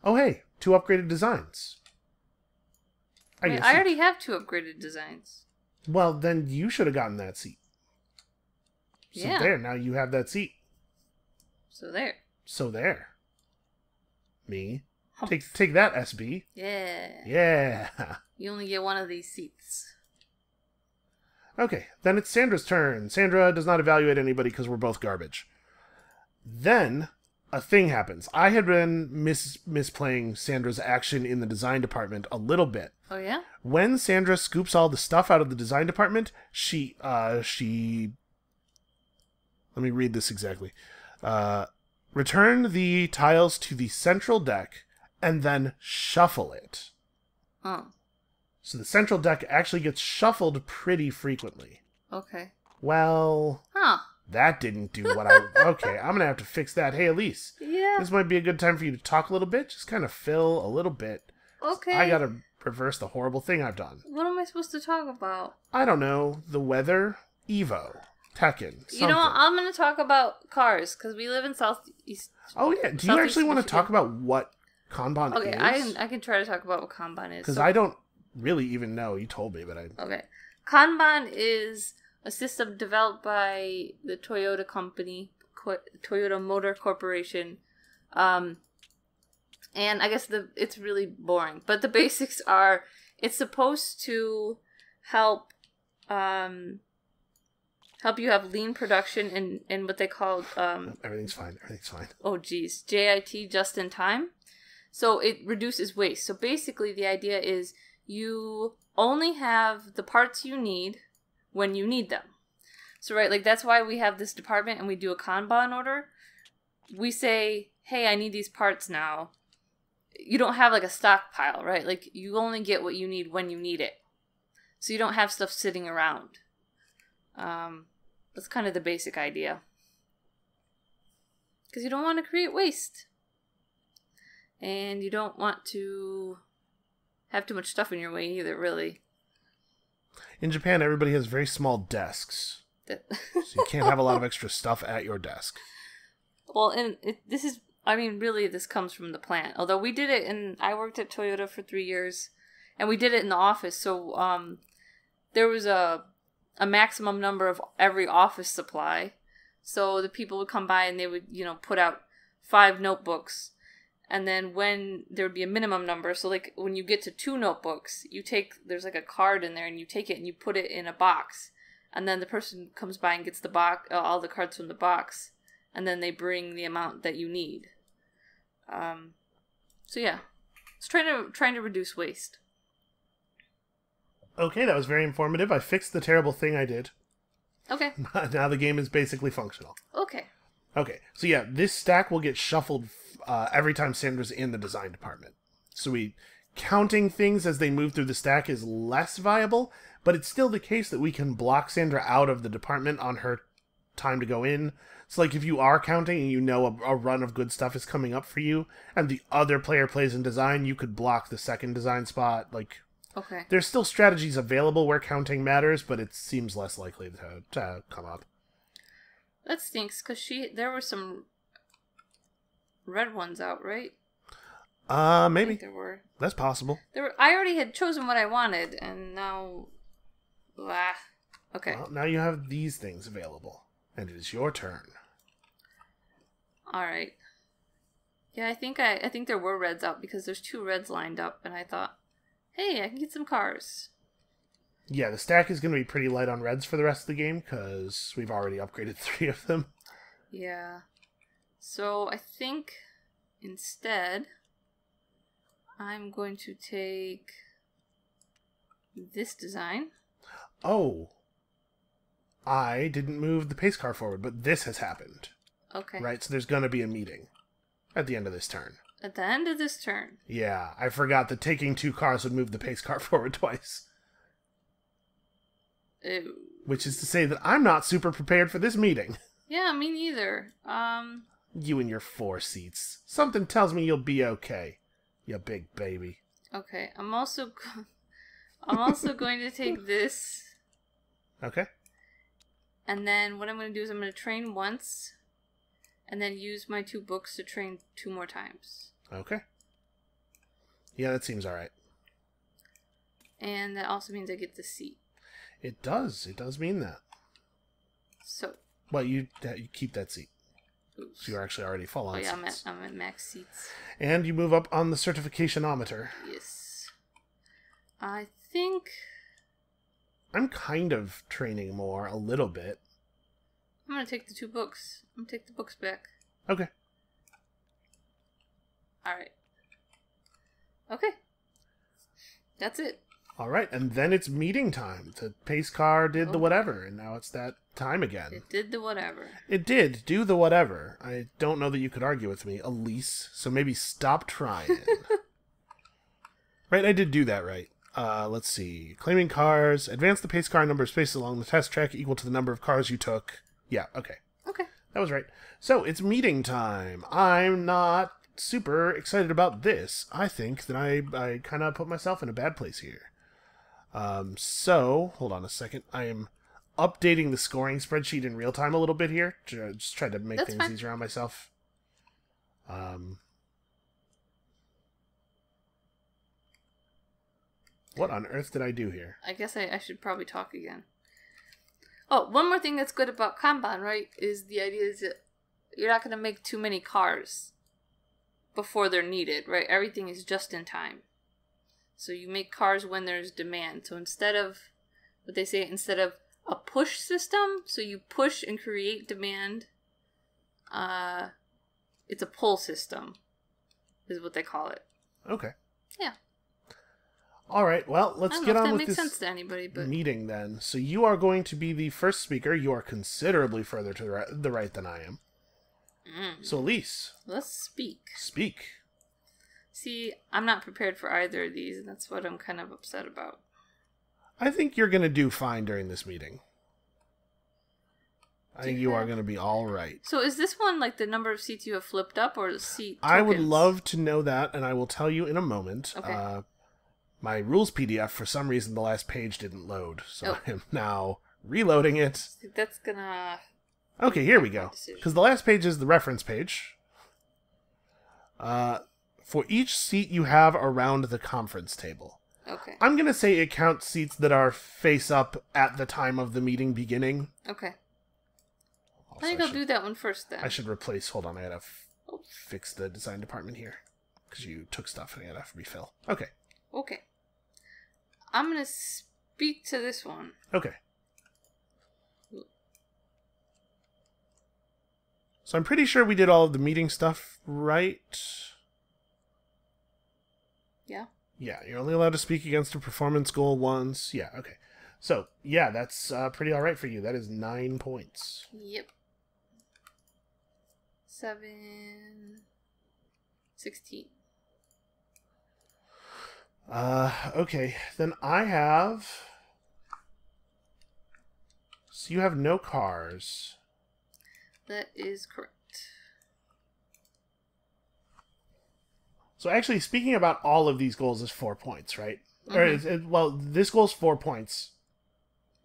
Oh, hey, 2 upgraded designs. I already have 2 upgraded designs. Well, then you should have gotten that seat. So Yeah. there, now you have that seat. So there. So there. Me. Take that, SB. Yeah. Yeah. You only get one of these seats. Okay, then it's Sandra's turn. Sandra does not evaluate anybody because we're both garbage. Then a thing happens. I had been misplaying Sandra's action in the design department a little bit. Oh, yeah? When Sandra scoops all the stuff out of the design department, she let me read this exactly. Return the tiles to the central deck and then shuffle it. Oh. So the central deck actually gets shuffled pretty frequently. Okay. Well, Huh. that didn't do what I... Okay, I'm going to have to fix that. Hey, Elise. Yeah. This might be a good time for you to talk a little bit. Just kind of fill a little bit. Okay. I got to reverse the horrible thing I've done. What am I supposed to talk about? I don't know. The weather, Evo, Tekken, something. You know what? I'm going to talk about cars, because we live in Southeast... Oh, yeah. Do you Southeast actually want to Michigan. talk about what Kanban Okay, is? I can try to talk about what Kanban is. Because I don't really even know. You told me, but I... Okay. Kanban is a system developed by the Toyota company, Toyota Motor Corporation. And I guess it's really boring. But the basics are, it's supposed to help you have lean production and what they call... Everything's fine. Everything's fine. Oh, geez. JIT, just in time. So it reduces waste. So basically the idea is you only have the parts you need when you need them. So, right, like that's why we have this department and we do a Kanban order. We say, hey, I need these parts now. You don't have like a stockpile, right? Like you only get what you need when you need it. So you don't have stuff sitting around. That's kind of the basic idea. Because you don't want to create waste. And you don't want to have too much stuff in your way either, really. In Japan, everybody has very small desks. So you can't have a lot of extra stuff at your desk. Well, and really this comes from the plant. Although we did it, and I worked at Toyota for 3 years, and we did it in the office. So there was a maximum number of every office supply. So the people would come by and they would, put out 5 notebooks. And then when there would be a minimum number, so like when you get to 2 notebooks, there's like a card in there and you take it and you put it in a box. And then the person comes by and gets the box, all the cards from the box. And then they bring the amount that you need. So yeah, it's trying to reduce waste. Okay, that was very informative. I fixed the terrible thing I did. Okay. Now the game is basically functional. Okay. Okay, so yeah, this stack will get shuffled every time Sandra's in the design department. So counting things as they move through the stack is less viable, but it's still the case that we can block Sandra out of the department on her time to go in. So like if you are counting and you know a run of good stuff is coming up for you, and the other player plays in design, you could block the second design spot. Like, okay. There's still strategies available where counting matters, but it seems less likely to come up. That stinks, because there were some red ones out, right? Maybe. There were. That's possible. I already had chosen what I wanted, and now... Okay. Well, now you have these things available, and it is your turn. Alright. Yeah, I think there were reds out, because there's 2 reds lined up, and I thought, hey, I can get some cars. Yeah, the stack is going to be pretty light on reds for the rest of the game, because we've already upgraded 3 of them. Yeah. So I think instead I'm going to take this design. Oh. I didn't move the pace car forward, but this has happened. Okay. Right, so there's going to be a meeting at the end of this turn. At the end of this turn. Yeah, I forgot that taking 2 cars would move the pace car forward twice. Ew. Which is to say that I'm not super prepared for this meeting. Yeah, me neither. You and your 4 seats. Something tells me you'll be okay, you big baby. Okay, I'm also going to take this. Okay. And then what I'm going to do is I'm going to train once, and then use my 2 books to train 2 more times. Okay. Yeah, that seems alright. And that also means I get the seat. It does. It does mean that. So. Well, you keep that seat. Oops. So you're actually already full on seats. I'm at max seats. And you move up on the certificationometer. Yes. I think... I'm kind of training more, a little bit. I'm going to take the 2 books. I'm going to take the books back. Okay. Alright. Okay. That's it. Alright, and then it's meeting time. The pace car did the whatever, and now it's that time again. It did the whatever. It did do the whatever. I don't know that you could argue with me, Elise, so maybe stop trying. Right, I did do that right. Let's see. Claiming cars. Advance the pace car number of spaces along the test track equal to the number of cars you took. Yeah, okay. Okay. That was right. So, it's meeting time. I'm not super excited about this. I think that I kind of put myself in a bad place here. So, hold on a second. I am updating the scoring spreadsheet in real time a little bit here. Just trying to make That's things fine. easier on myself. What on earth did I do here? I guess I should probably talk again. Oh, one more thing that's good about Kanban, right, is the idea is that you're not going to make too many cars before they're needed, right? Everything is just in time. So you make cars when there's demand. So instead of, what they say, instead of a push system, so you push and create demand, it's a pull system, is what they call it. Okay. Yeah. All right, well, let's get on with this sense to anybody, but... meeting then. So you are going to be the first speaker. You are considerably further to the right than I am. So, Elise. Let's speak. Speak. See, I'm not prepared for either of these, and that's what I'm kind of upset about. I think you're going to do fine during this meeting. I think you are going to be all right. So is this one like the number of seats you have flipped up, or the seat tokens? I would love to know that, and I will tell you in a moment. Okay. My rules PDF, for some reason, the last page didn't load, so I am now reloading it. That's gonna... Okay, here we go. Because the last page is the reference page. For each seat you have around the conference table. Okay. I'm going to say it counts seats that are face up at the time of the meeting beginning. Okay. Also, I think I'll do that one first then. I should replace... Hold on, I gotta fix the design department here. Because you took stuff and I gotta refill. Okay. Okay. I'm gonna speak to this one. Okay. So I'm pretty sure we did all of the meeting stuff right. Yeah. Yeah, you're only allowed to speak against a performance goal once. Yeah, okay. So, yeah, that's pretty alright for you. That is 9 points. Yep. 7... 16. Okay. Then I have... So you have no cars. That is correct. So actually, speaking about all of these goals is 4 points, right? Mm-hmm. Well, this goal's 4 points.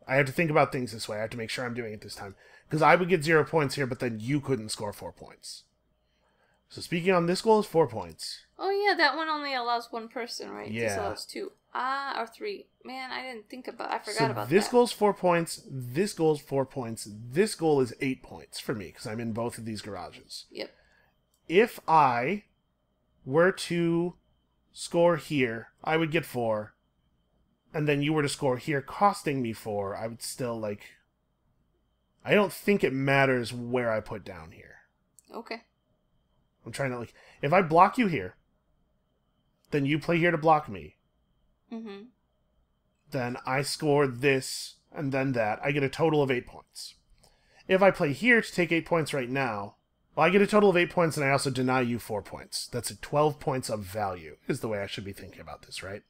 I have to think about things this way. I have to make sure I'm doing it this time. Because I would get 0 points here, but then you couldn't score 4 points. So speaking on this goal is 4 points. Oh yeah, that one only allows one person, right? Yeah. This allows 2. Or 3. Man, I didn't think about... I forgot about this that. goal's 4 points. This goal's 4 points. This goal is 8 points for me, because I'm in both of these garages. Yep. If I were to score here, I would get 4. And then you were to score here, costing me 4, I would still, like... I don't think it matters where I put down here. Okay. I'm trying to, like, if I block you here, then you play here to block me. Mm-hmm. Then I score this, and then that. I get a total of 8 points. If I play here to take 8 points right now, well, I get a total of 8 points, and I also deny you 4 points. That's 12 points of value, is the way I should be thinking about this, right?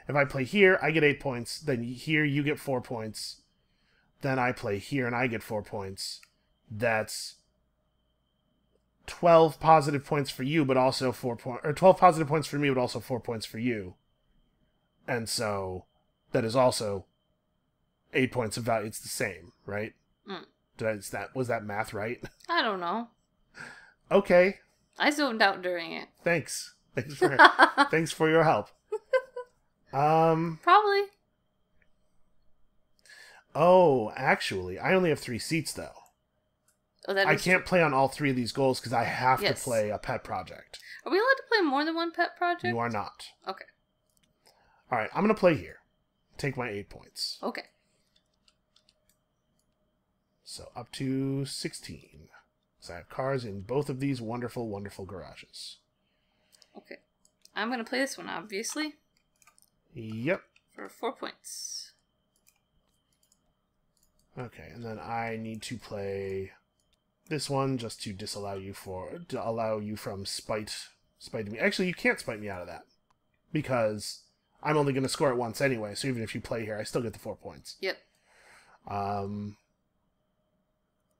If I play here, I get 8 points. Then here, you get 4 points. Then I play here, and I get 4 points. That's 12 positive points for you, but also 4 points, or 12 positive points for me, but also 4 points for you. And so that is also 8 points of value. It's the same, right? Was that math right? I don't know. Okay. I zoned out during it. Thanks for your help. Probably. Oh, actually, I only have 3 seats though. Oh, that I is can't true. play on all 3 of these goals because I have to Yes. play a pet project. Are we allowed to play more than one pet project? You are not. Okay. All right, I'm gonna play here. Take my 8 points. Okay. So up to 16. So I have cars in both of these wonderful, wonderful garages. Okay. I'm gonna play this one, obviously, Yep. for 4 points. Okay, and then I need to play this one just to allow you from spiting me. Actually, you can't spite me out of that because I'm only going to score it once anyway. So even if you play here, I still get the 4 points. Yep.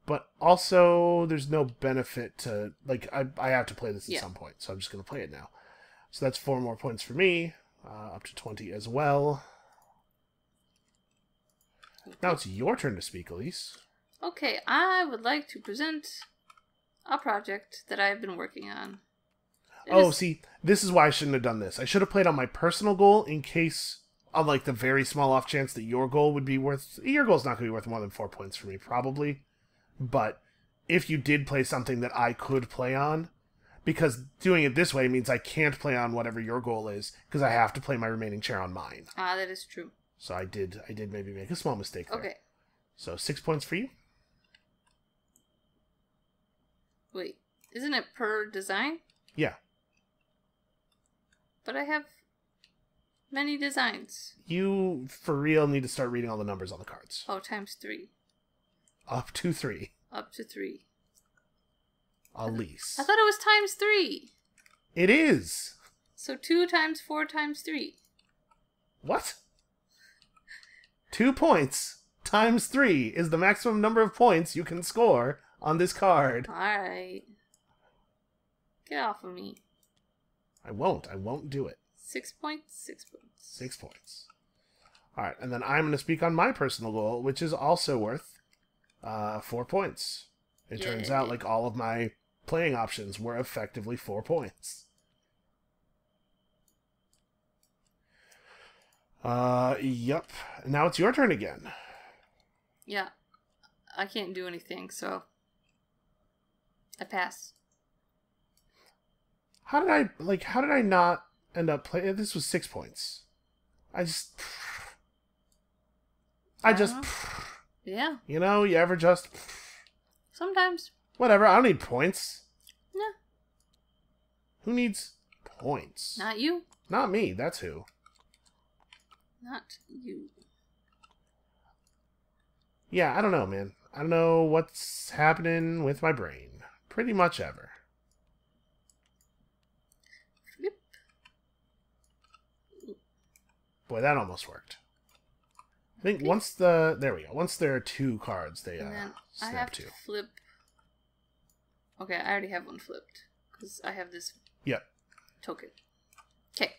But also, there's no benefit to, like, I have to play this at some point, so I'm just going to play it now. So that's 4 more points for me, up to 20 as well. Okay. Now it's your turn to speak, Elise. Okay, I would like to present a project that I've been working on. See, this is why I shouldn't have done this. I should have played on my personal goal in case, on like the very small off chance that your goal would be worth... Your goal's not going to be worth more than 4 points for me, probably. But if you did play something that I could play on, because doing it this way means I can't play on whatever your goal is, because I have to play my remaining chair on mine. Ah, that is true. So I did maybe make a small mistake there. Okay. So 6 points for you. Wait, isn't it per design? Yeah. But I have many designs. You, for real, need to start reading all the numbers on the cards. Oh, times 3. Up to 3. Up to 3. Elise. I thought it was times 3. It is. So 2 times 4 times 3. What? 2 points times 3 is the maximum number of points you can score on this card. Alright. Get off of me. I won't do it. 6 points? 6 points. 6 points. Alright, and then I'm going to speak on my personal goal, which is also worth 4 points. It turns out like all of my playing options were effectively 4 points. Yep. Now it's your turn again. Yeah. I can't do anything, so I pass. How did I not end up playing? This was 6 points. Yeah. You know, you ever just... Sometimes. Whatever, I don't need points. Yeah. Who needs points? Not you. Not me, that's who. Not you. Yeah, I don't know, man. I don't know what's happening with my brain. Pretty much ever. Yep. Boy, that almost worked. I think once there we go. Once there are 2 cards, they And then snap I have to. to flip. Okay, I already have one flipped because I have this Yep. token. Okay.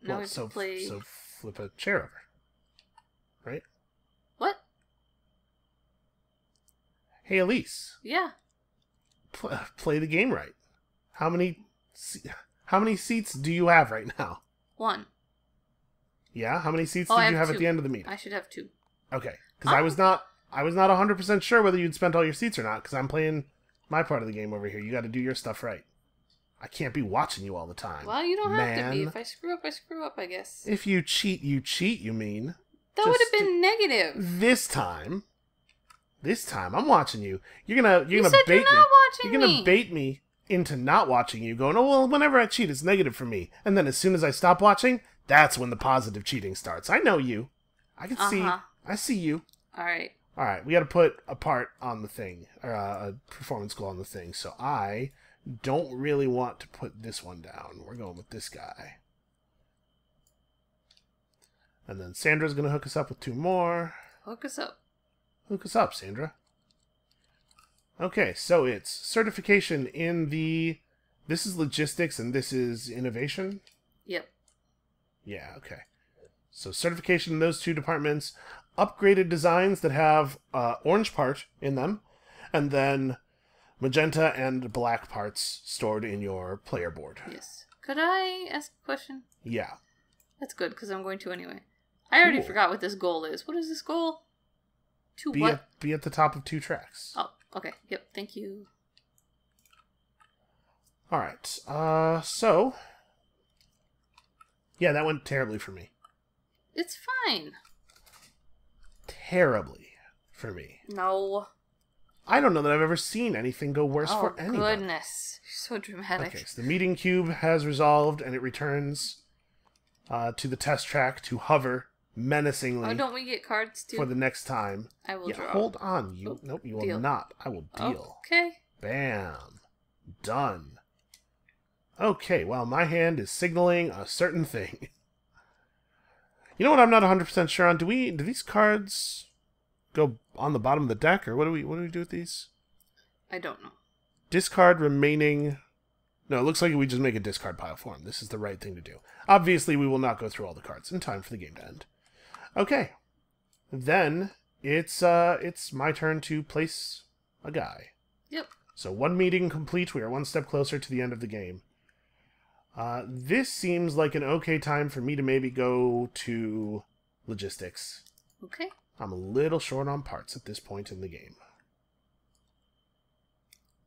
Now we have to play. So flip a chair over. Right? What? Hey, Elise. Yeah. Play the game right. How many seats do you have right now? 1. Yeah? How many seats Oh, I did you have have at the 2. end of the meeting? I should have 2. Okay. Because I was not 100% sure whether you'd spent all your seats or not, because I'm playing my part of the game over here. You got to do your stuff right. I can't be watching you all the time. Well, you don't have to be. man. If I screw up, I screw up, I guess. If you cheat, you mean. That would have Just been negative. This time, This time, I'm watching you. You're gonna You said bait you're not watching You're gonna me. bait me into not watching you, going, oh, well, whenever I cheat, it's negative for me. And then as soon as I stop watching, that's when the positive cheating starts. I know you. I can see. I see you. All right. All right, we got to put a part on the thing, or a performance goal on the thing. So I don't really want to put this one down. We're going with this guy. And then Sandra's going to hook us up with 2 more. Hook us up. Hook us up, Sandra. Okay, so it's certification in the... This is logistics and this is innovation? Yep. Yeah, okay. So certification in those 2 departments. Upgraded designs that have orange part in them. And then magenta and black parts stored in your player board. Yes. Could I ask a question? Yeah. That's good, because I'm going to anyway. I already forgot what this goal is. What is this goal? Be at the top of 2 tracks. Oh, okay. Yep, thank you. Alright, so... Yeah, that went terribly for me. It's fine. Terribly for me. No. I don't know that I've ever seen anything go worse for anyone. Oh, goodness. You're so dramatic. Okay, so the meeting cube has resolved, and it returns to the test track to hover menacingly. Oh, don't we get cards too? For the next time. I will draw. Hold on. Nope, you deal. will not. I will deal. Okay. Bam. Done. Okay, well, my hand is signaling a certain thing. You know what I'm not 100% sure on? Do these cards go on the bottom of the deck, or what do we do with these? I don't know. Discard remaining... No, it looks like we just make a discard pile for them. This is the right thing to do. Obviously, we will not go through all the cards in time for the game to end. Okay. Then, it's my turn to place a guy. Yep. So 1 meeting complete. We are 1 step closer to the end of the game. This seems like an okay time for me to maybe go to logistics. Okay. I'm a little short on parts at this point in the game.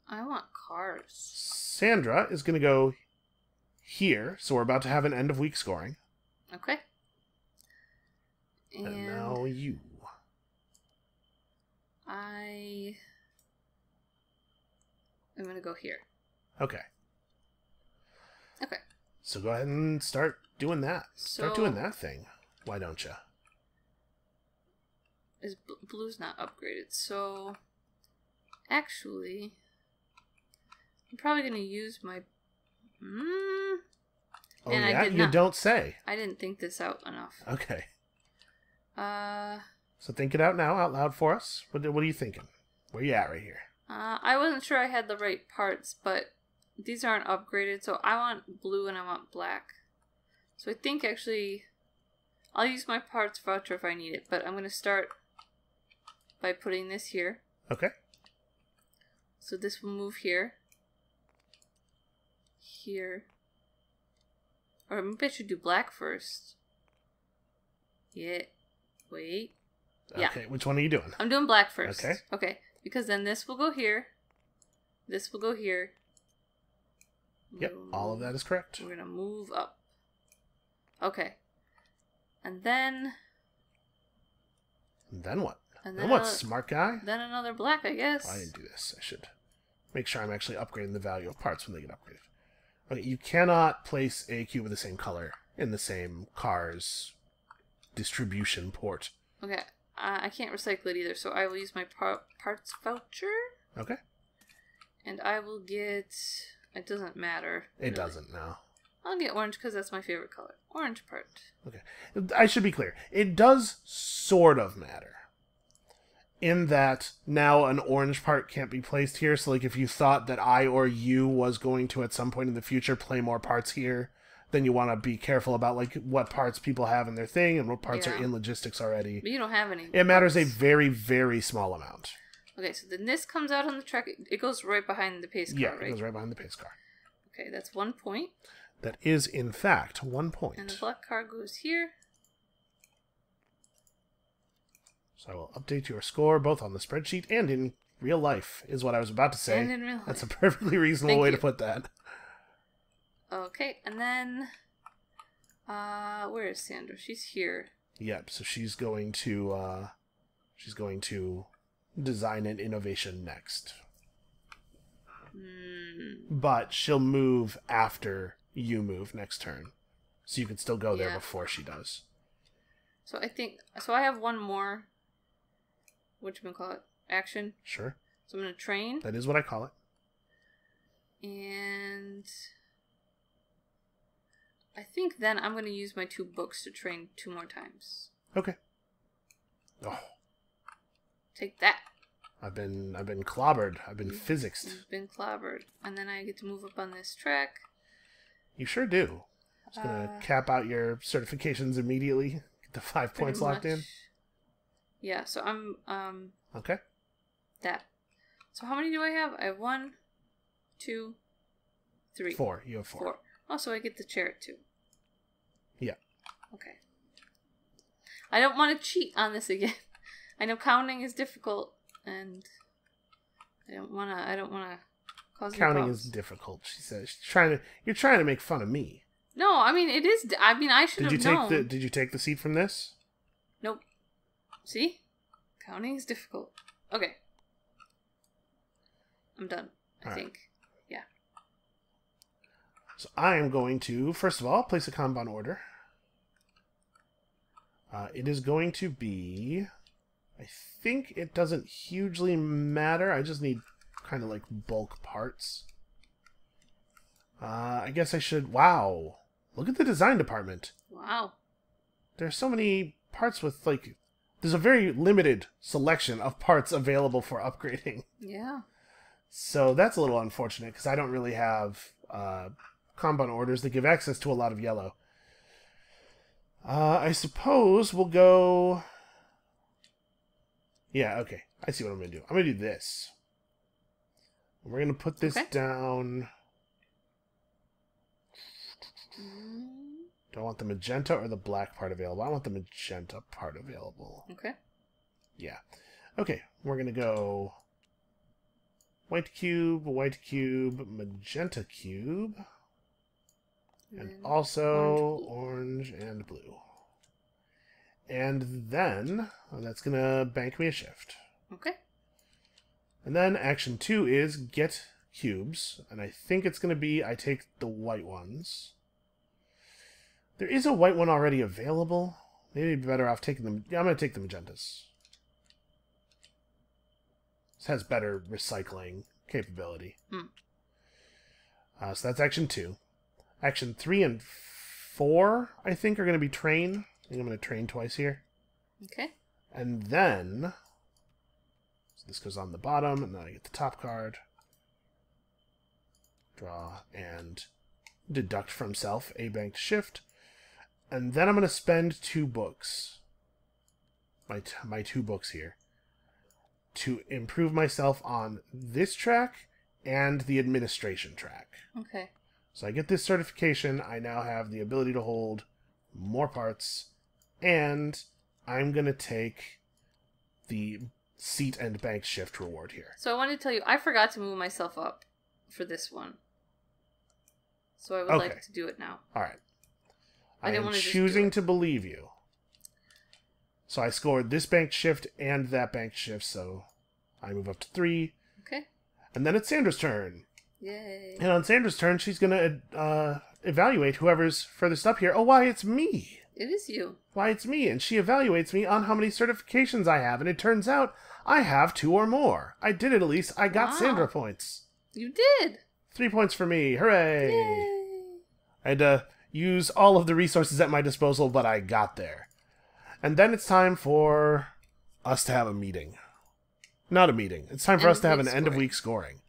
I want cards. Sandra is going to go here, so we're about to have an end of week scoring. Okay. And now you. I'm going to go here. Okay. Okay. So go ahead and start doing that. Start doing that thing. Why don't you? Blue's not upgraded, so actually I'm probably going to use my... Oh, and yeah? I did You not. don't say. I didn't think this out enough. Okay. So think it out now, out loud for us. What are you thinking? Where you at right here? I wasn't sure I had the right parts, but these aren't upgraded, so I want blue and I want black. So I think actually I'll use my parts voucher if I need it, but I'm going to start by putting this here. Okay. So this will move here. Here. Or maybe I should do black first. Yeah. Wait. Yeah. Okay, which one are you doing? I'm doing black first. Okay. Okay. Because then this will go here. This will go here. Yep, all of that is correct. We're going to move up. Okay. And then... And then what? And then what, smart guy? Then another black, I guess. I didn't do this. I should make sure I'm actually upgrading the value of parts when they get upgraded. Okay, you cannot place a cube of the same color in the same car's distribution port. Okay, I can't recycle it either, so I will use my parts voucher. Okay. And I will get... It doesn't matter. It really doesn't, no. I'll get orange because that's my favorite color. Orange part. Okay. I should be clear. It does sort of matter. In that now an orange part can't be placed here. So like if you thought that I or you was going to at some point in the future play more parts here, then you want to be careful about like what parts people have in their thing and what parts are in logistics already. But you don't have any. It matters a very, very small amount. Okay, so then this comes out on the track. It goes right behind the pace car, yeah, right? it goes right behind the pace car. Okay, that's 1 point. That is, in fact, 1 point. And the black car goes here. So I will update your score both on the spreadsheet and in real life, is what I was about to say. And in real life. That's a perfectly reasonable way to put that. Okay, and then... where is Sandra? She's here. Yep, so she's going to design and innovation next. Mm. But she'll move after you move next turn. So you can still go there before she does. So I have one more, whatchamacallit, action. Sure. So I'm going to train. That is what I call it. And I think then I'm going to use my 2 books to train 2 more times. Okay. Oh. Take that. I've been clobbered. I've been physicsed. You've been clobbered. And then I get to move up on this track. You sure do. Just gonna cap out your certifications immediately. Get the 5 points locked in. Yeah, so I'm Okay. That. So how many do I have? I have 1, 2, 3. 4. You have 4. Oh, so I get the chariot too. Yeah. Okay. I don't want to cheat on this again. I know counting is difficult, and I don't wanna cause counting is difficult. She says you're trying to make fun of me. No, I mean it is. I mean I should have known. Did you take the seat from this? Nope. See, counting is difficult. Okay, I'm done. I think. Yeah. So I am going to first of all place a Kanban order. It is going to be. I think it doesn't hugely matter. I just need kind of like bulk parts. I guess I should... Wow. Look at the design department. Wow. There's so many parts with like... There's a very limited selection of parts available for upgrading. Yeah. So that's a little unfortunate because I don't really have Kanban orders that give access to a lot of yellow. I suppose we'll go... Yeah, okay. I see what I'm going to do. I'm going to do this. We're going to put this down. Do I want the magenta or the black part available? I want the magenta part available. Okay. Yeah. Okay, we're going to go white cube, magenta cube, and also orange and blue. And then, that's going to bank me a shift. Okay. And then action 2 is get cubes. And I think it's going to be, I take the white ones. There is a white one already available. Maybe it'd be better off taking them. Yeah, I'm going to take the magentas. This has better recycling capability. So that's action 2. Action 3 and 4, I think, are going to be train. I think I'm going to train twice here. Okay. And then, so this goes on the bottom, and then I get the top card. Draw and deduct from self a banked shift. And then I'm going to spend 2 books. My 2 books here. To improve myself on this track and the administration track. Okay. So I get this certification. I now have the ability to hold more parts. And I'm going to take the seat and bank shift reward here. So I wanted to tell you, I forgot to move myself up for this one. So I would like to do it now. All right. I am choosing to believe you. So I scored this bank shift and that bank shift, so I move up to 3. Okay. And then it's Sandra's turn. Yay. And on Sandra's turn, she's going to evaluate whoever's furthest up here. Oh, why, it's me. It is you. Why, it's me. And she evaluates me on how many certifications I have. And it turns out I have 2 or more. I did it, Elise. I got Sandra points. You did. 3 points for me. Hooray. Yay. I had to use all of the resources at my disposal, but I got there. And then it's time for us to have a meeting. Not a meeting. It's time for us to have an end-of-week scoring.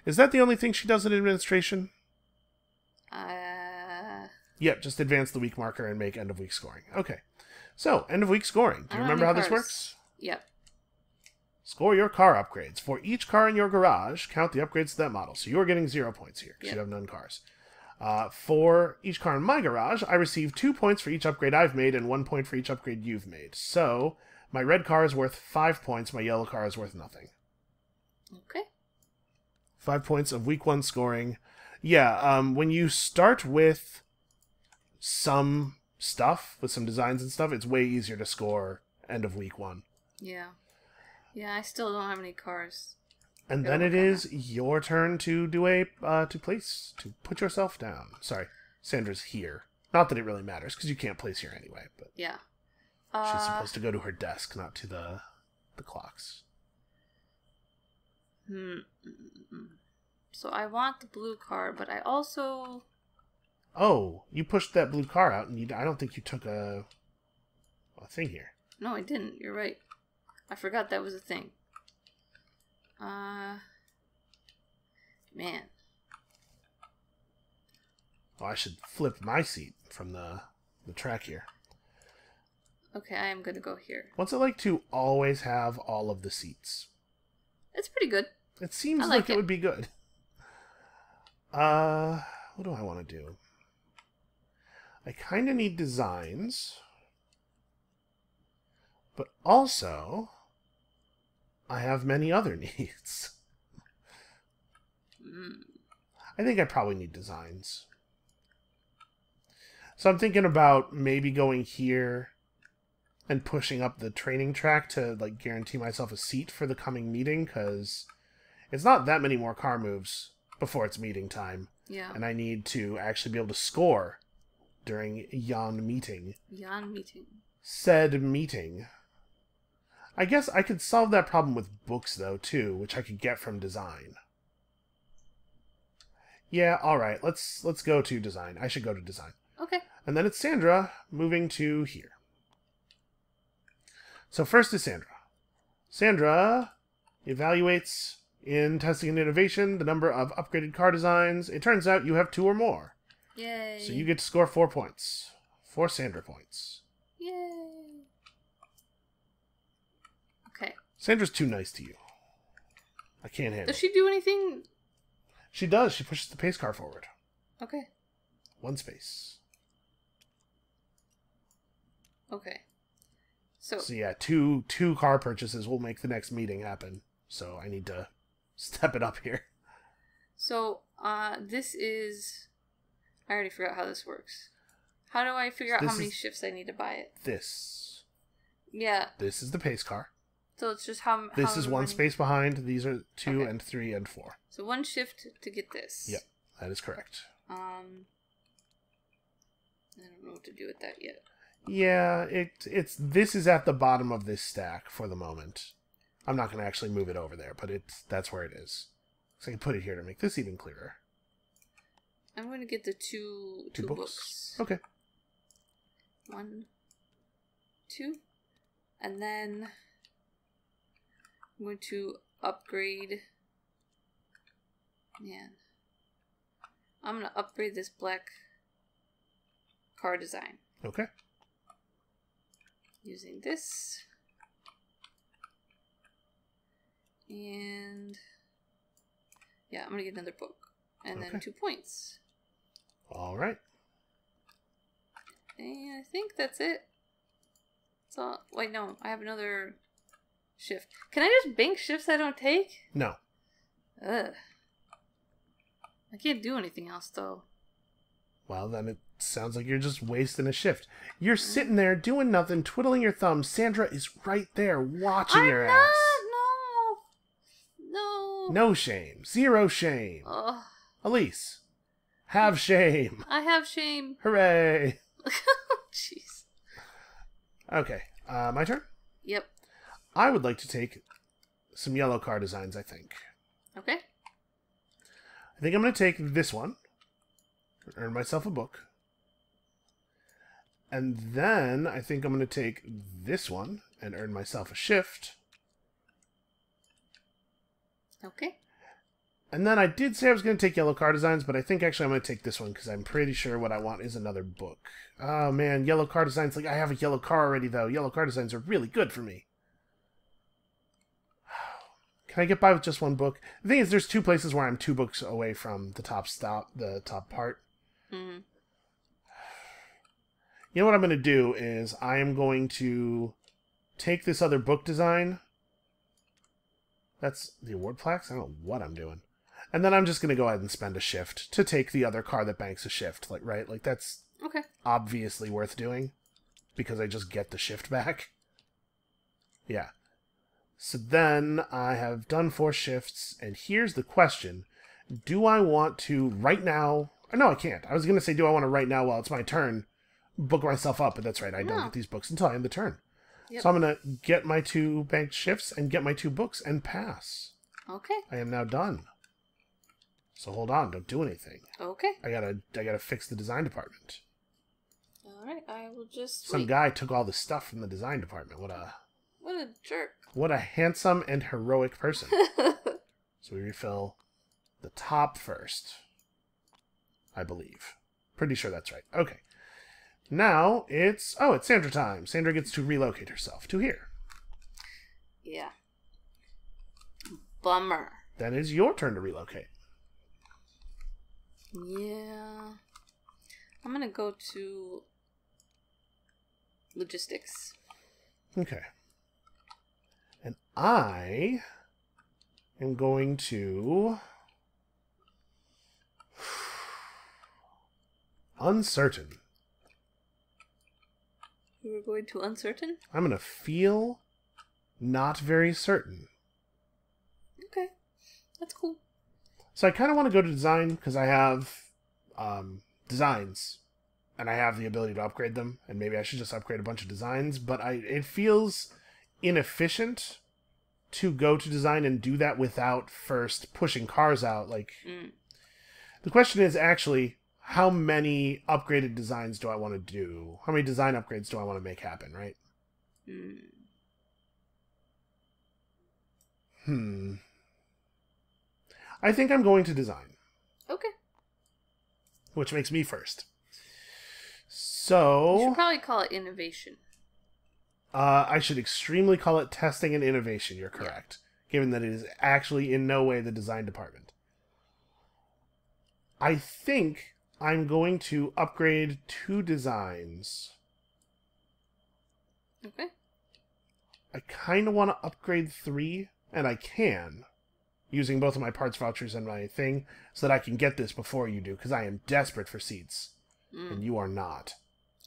Is that the only thing she does in administration? Yep, just advance the week marker and make end-of-week scoring. Okay. So, end-of-week scoring. Do you remember how this works? Yep. Score your car upgrades. For each car in your garage, count the upgrades to that model. So you're getting 0 points here, because you have none cars. For each car in my garage, I receive 2 points for each upgrade I've made and 1 point for each upgrade you've made. So, my red car is worth 5 points, my yellow car is worth nothing. Okay. 5 points of week 1 scoring. Yeah, when you start with some stuff, with some designs and stuff, it's way easier to score end of week 1. Yeah. Yeah, I still don't have any cars. And then it is your turn to do to put yourself down. Sorry, Sandra's here. Not that it really matters, because you can't place here anyway, but... Yeah. She's supposed to go to her desk, not to the clocks. So I want the blue car, but I also... Oh, you pushed that blue car out, and I don't think you took a thing here. No, I didn't. You're right. I forgot that was a thing. Man. Oh, I should flip my seat from the track here. Okay, I am going to go here. What's it like to always have all of the seats? It's pretty good. It seems like it would be good. What do I want to do? I kind of need designs. But also, I have many other needs. I think I probably need designs. So I'm thinking about maybe going here and pushing up the training track to like guarantee myself a seat for the coming meeting, because it's not that many more car moves before it's meeting time. Yeah. And I need to actually be able to score during yon meeting. Yon meeting. Said meeting. I guess I could solve that problem with books, though, too, which I could get from design. Yeah, alright, let's go to design. I should go to design. Okay. And then it's Sandra moving to here. So first is Sandra. Sandra evaluates in testing and innovation the number of upgraded car designs. It turns out you have 2 or more. Yay. So you get to score 4 points. 4 Sandra points. Yay. Okay. Sandra's too nice to you. I can't handle it. Does she do anything? She does. She pushes the pace car forward. Okay. 1 space. Okay. So yeah, two car purchases will make the next meeting happen. So I need to step it up here. So, this is... I already forgot how this works. How do I figure out how many shifts I need to buy it? This. Yeah. This is the pace car. So it's just how... This is 1 space behind. These are 2 and 3 and 4. So 1 shift to get this. Yep, that is correct. I don't know what to do with that yet. Yeah, this is at the bottom of this stack for the moment. I'm not going to actually move it over there, but that's where it is. So I can put it here to make this even clearer. I'm going to get the two books. Okay. 1, 2, and then I'm going to upgrade. Man, I'm going to upgrade this black car design. Okay. Using this. And yeah, I'm going to get another book. And then 2 points. All right. And I think that's it. So, wait, no, I have another shift. Can I just bank shifts I don't take? No. Ugh. I can't do anything else, though. Well, then it sounds like you're just wasting a shift. You're sitting there doing nothing, twiddling your thumbs. Sandra is right there watching your ass. No. No shame. 0 shame. Ugh. Elise, have shame. I have shame. Hooray. Jeez. Okay, my turn? Yep. I would like to take some yellow car designs, I think. Okay. I think I'm going to take this one. Earn myself a book. And then I think I'm going to take this one and earn myself a shift. Okay. And then I did say I was going to take yellow car designs, but I think actually I'm going to take this one because I'm pretty sure what I want is another book. Oh man, yellow car designs. Like, I have a yellow car already, though. Yellow car designs are really good for me. Can I get by with just 1 book? The thing is, there's 2 places where I'm 2 books away from the top part. Mm-hmm. You know what I'm going to do is I am going to take this other book design. That's the award plaques? I don't know what I'm doing. And then I'm just going to go ahead and spend a shift to take the other car that banks a shift. Like, right? Like, that's obviously worth doing because I just get the shift back. Yeah. So then I have done 4 shifts, and here's the question. Do I want to right now... No, I can't. I was going to say, do I want to right now while it's my turn book myself up? But that's right, I don't get these books until I end the turn. Yep. So I'm going to get my 2 banked shifts and get my 2 books and pass. Okay. I am now done. So hold on, don't do anything. Okay. I gotta fix the design department. Alright, I will just Some guy took all the stuff from the design department. What a jerk. What a handsome and heroic person. So we refill the top first. I believe. Pretty sure that's right. Okay. Now it's Sandra time. Sandra gets to relocate herself to here. Yeah. Bummer. Then it's your turn to relocate. Yeah. I'm gonna go to logistics. Okay. And I am going to... uncertain. You were going to uncertain? I'm going to feel not very certain. Okay. That's cool. So I kind of want to go to design because I have designs and I have the ability to upgrade them, and maybe I should just upgrade a bunch of designs, but it feels inefficient to go to design and do that without first pushing cars out. The question is actually, how many upgraded designs do I want to do? How many design upgrades do I want to make happen, right? I think I'm going to design. Okay. Which makes me first. So... you should probably call it innovation. I should extremely call it testing and innovation, you're correct. Yeah. Given that it is actually in no way the design department. I think I'm going to upgrade 2 designs. Okay. I kind of want to upgrade 3, and I can, using both of my parts vouchers and my thing, so that I can get this before you do, because I am desperate for seats, and you are not.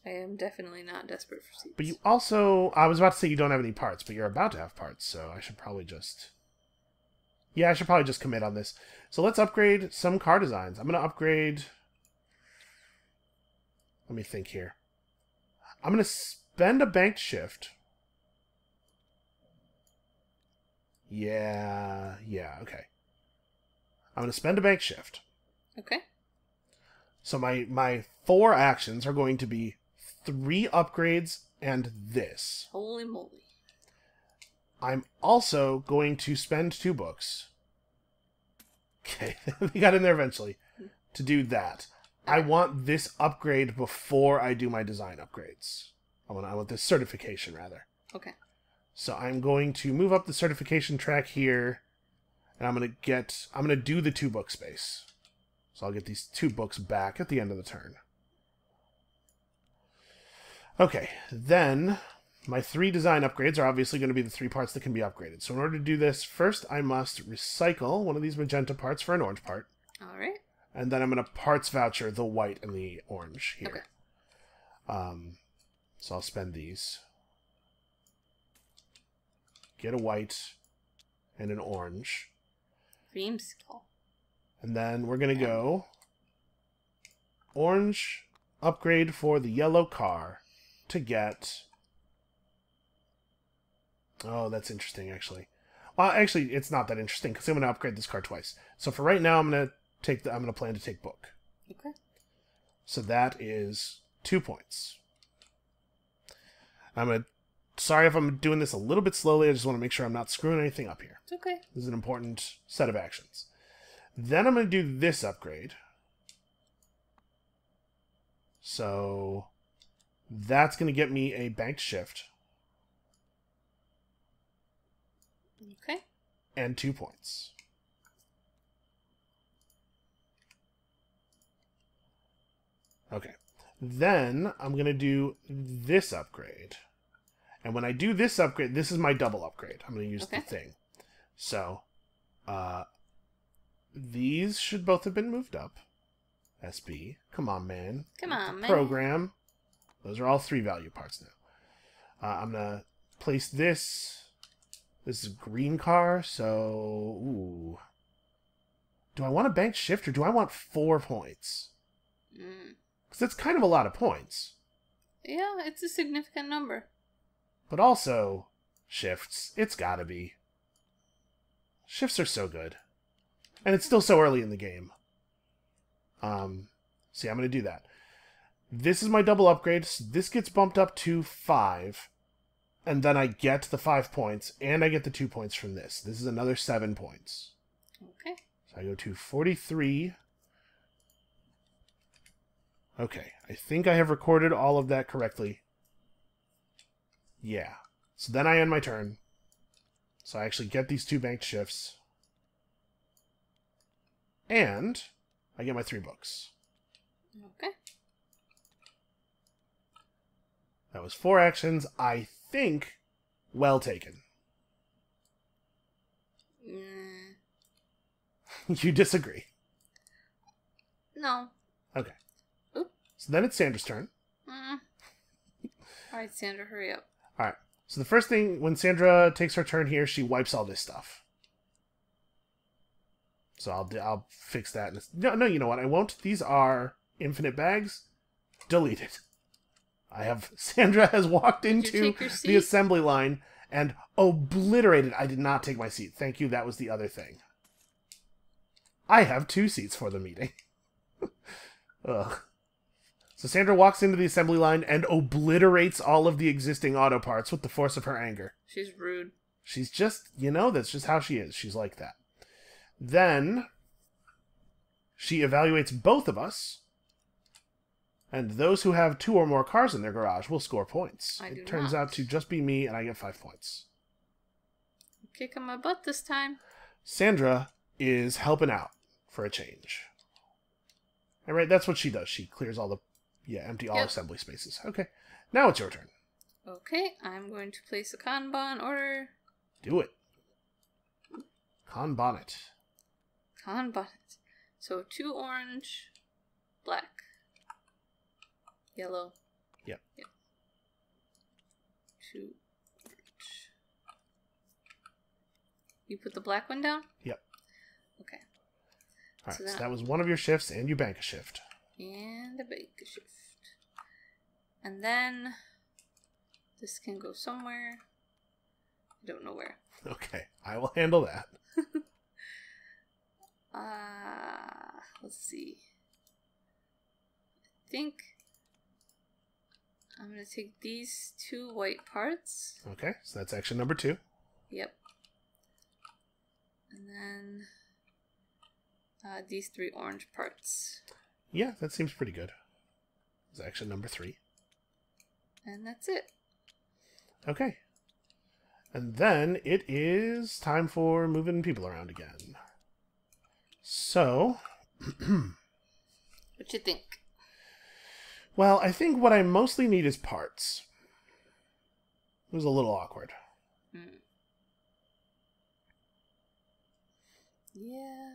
I am definitely not desperate for seats. But you also... I was about to say you don't have any parts, but you're about to have parts, so I should probably just... yeah, I should probably just commit on this. So let's upgrade some car designs. I'm going to upgrade... let me think here. I'm going to spend a banked shift. Yeah, okay. I'm going to spend a banked shift. Okay. So my 4 actions are going to be 3 upgrades and this. Holy moly. I'm also going to spend 2 books. Okay, we got in there eventually. To do that. I want this upgrade before I do my design upgrades. I want this certification, rather. Okay. So I'm going to move up the certification track here, and I'm going to do the 2 book space. So I'll get these 2 books back at the end of the turn. Okay, then my 3 design upgrades are obviously going to be the 3 parts that can be upgraded. So in order to do this, first I must recycle one of these magenta parts for an orange part. All right. And then I'm going to parts voucher the white and the orange here. Okay. So I'll spend these. Get a white and an orange. Dreamsicle. And then we're going to go orange upgrade for the yellow car to get... oh, that's interesting, actually. Well, actually, it's not that interesting because I'm going to upgrade this car twice. So for right now, I'm going to plan to take book. Okay. So that is 2 points. Sorry if I'm doing this a little bit slowly. I just want to make sure I'm not screwing anything up here. It's okay. This is an important set of actions. Then I'm going to do this upgrade. So that's going to get me a banked shift. Okay. And 2 points. Okay. Then I'm going to do this upgrade. And when I do this upgrade, this is my double upgrade. I'm going to use the thing. So, these should both have been moved up. SB. Come on, man. Come on, man. Program. Those are all 3 value parts now. I'm going to place this This is a green car, so... Ooh. Do I want a bank shift or do I want 4 points? Because that's kind of a lot of points. Yeah, it's a significant number. But also, shifts. It's gotta be. Shifts are so good. And it's still so early in the game. See, I'm going to do that. This is my double upgrade. So this gets bumped up to 5. And then I get the 5 points. And I get the 2 points from this. This is another 7 points. Okay. So I go to 43. Okay. I think I have recorded all of that correctly. Yeah. So then I end my turn. So I actually get these 2 banked shifts. And I get my 3 books. Okay. That was 4 actions. I think well taken. You disagree? No. Okay. Oop. So then it's Sandra's turn. Alright, Sandra, hurry up. Alright. So the first thing, when Sandra takes her turn here, she wipes all this stuff. So I'll fix that. No, you know what? I won't. These are infinite bags. Deleted. Sandra has walked into the assembly line and obliterated. I did not take my seat. Thank you. That was the other thing. I have 2 seats for the meeting. Ugh. So Sandra walks into the assembly line and obliterates all of the existing auto parts with the force of her anger. She's rude. She's just, that's just how she is. She's like that. Then she evaluates both of us, and those who have 2 or more cars in their garage will score points. It turns out to just be me, and I get 5 points. You're kicking my butt this time. Sandra is helping out for a change. All right, that's what she does. She clears all empty all assembly spaces. Okay, now it's your turn. Okay, I'm going to place a Kanban order. Do it. Kanban it. Kanban it. So 2 orange, black, yellow. Yep. 2 orange. You put the black one down? Yep. Okay. Alright, so that was one of your shifts, and you bank a shift. And a bank a shift. And then this can go somewhere. I don't know where. Okay, I will handle that. Let's see. I think I'm going to take these 2 white parts. Okay, so that's action number 2. Yep. And then these 3 orange parts. Yeah, that seems pretty good. It's action number 3. And that's it. Okay. And then it is time for moving people around again. So... What you think? Well, I think what I mostly need is parts. It was a little awkward. Yeah.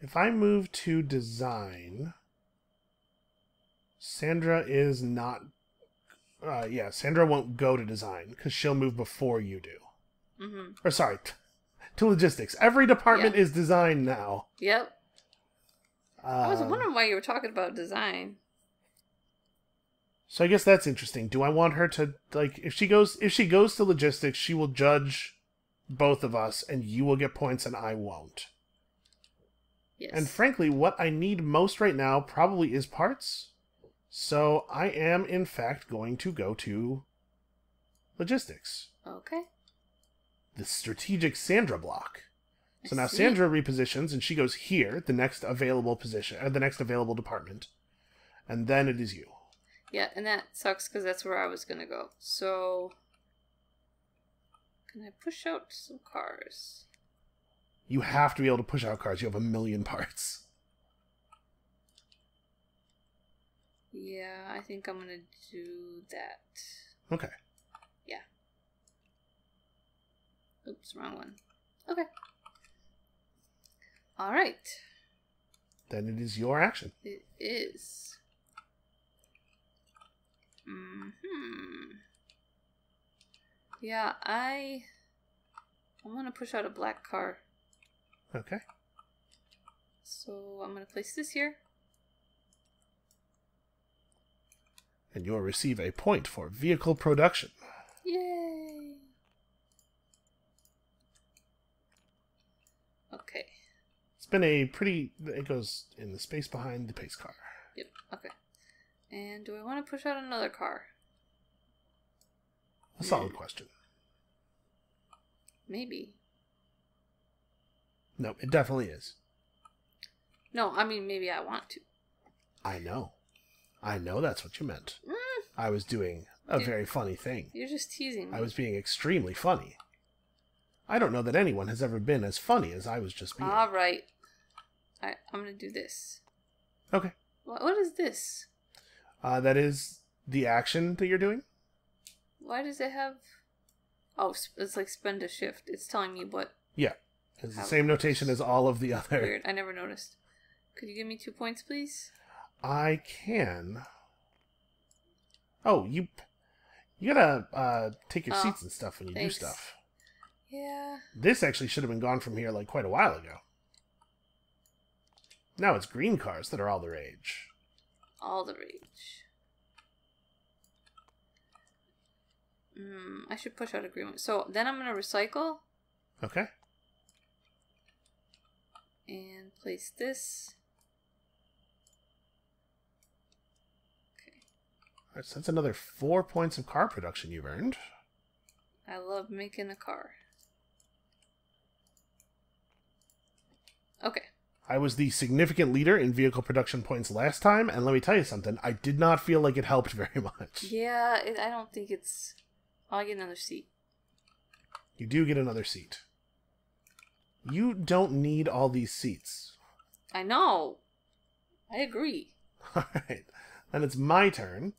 If I move to design, Sandra is not... Sandra won't go to design, because she'll move before you do. Or sorry, to logistics. Every department is design now. Yep. I was wondering why you were talking about design. So I guess that's interesting. Do I want her to, if she goes to logistics, she will judge both of us, and you will get points and I won't. Yes. And frankly, what I need most right now probably is parts. So I am, in fact, going to go to logistics. Okay. The strategic Sandra block. So now Sandra repositions, and she goes here, the next available position, or the next available department. And then it is you. Yeah, and that sucks because that's where I was going to go. So, can I push out some cars? You have to be able to push out cars. You have 1 million parts. Yeah, I think I'm going to do that. Okay. Yeah. Oops, wrong one. Okay. Alright. Then it is your action. It is. Yeah, I I'm going to push out a black car. Okay. So I'm going to place this here. And you'll receive a point for vehicle production. Yay! Okay. It's been a pretty... It goes in the space behind the pace car. Yep, okay. And do I want to push out another car? A solid question. Maybe. No, it definitely is. No, I mean, maybe I want to. I know. I know that's what you meant. Mm. I was doing a very funny thing. You're just teasing me. I was being extremely funny. I don't know that anyone has ever been as funny as I was just being. Alright. I'm going to do this. Okay. What is this? That is the action that you're doing? Why does it have... Oh, it's like spend a shift. It's telling me what... Yeah. It's the same notation as all of the other... Weird. I never noticed. Could you give me 2 points, please? I can. Oh, you gotta take your seats and stuff when you do stuff. Yeah. This actually should have been gone from here like quite a while ago. Now it's green cars that are all the rage. All the rage. I should push out agreement. So then I'm gonna recycle. Okay. And place this. Alright, so that's another 4 points of car production you've earned. I love making a car. Okay. I was the significant leader in vehicle production points last time, and let me tell you something, I did not feel like it helped very much. Yeah, I don't think it's... Oh, I get another seat. You do get another seat. You don't need all these seats. I know. I agree. Alright, then it's my turn.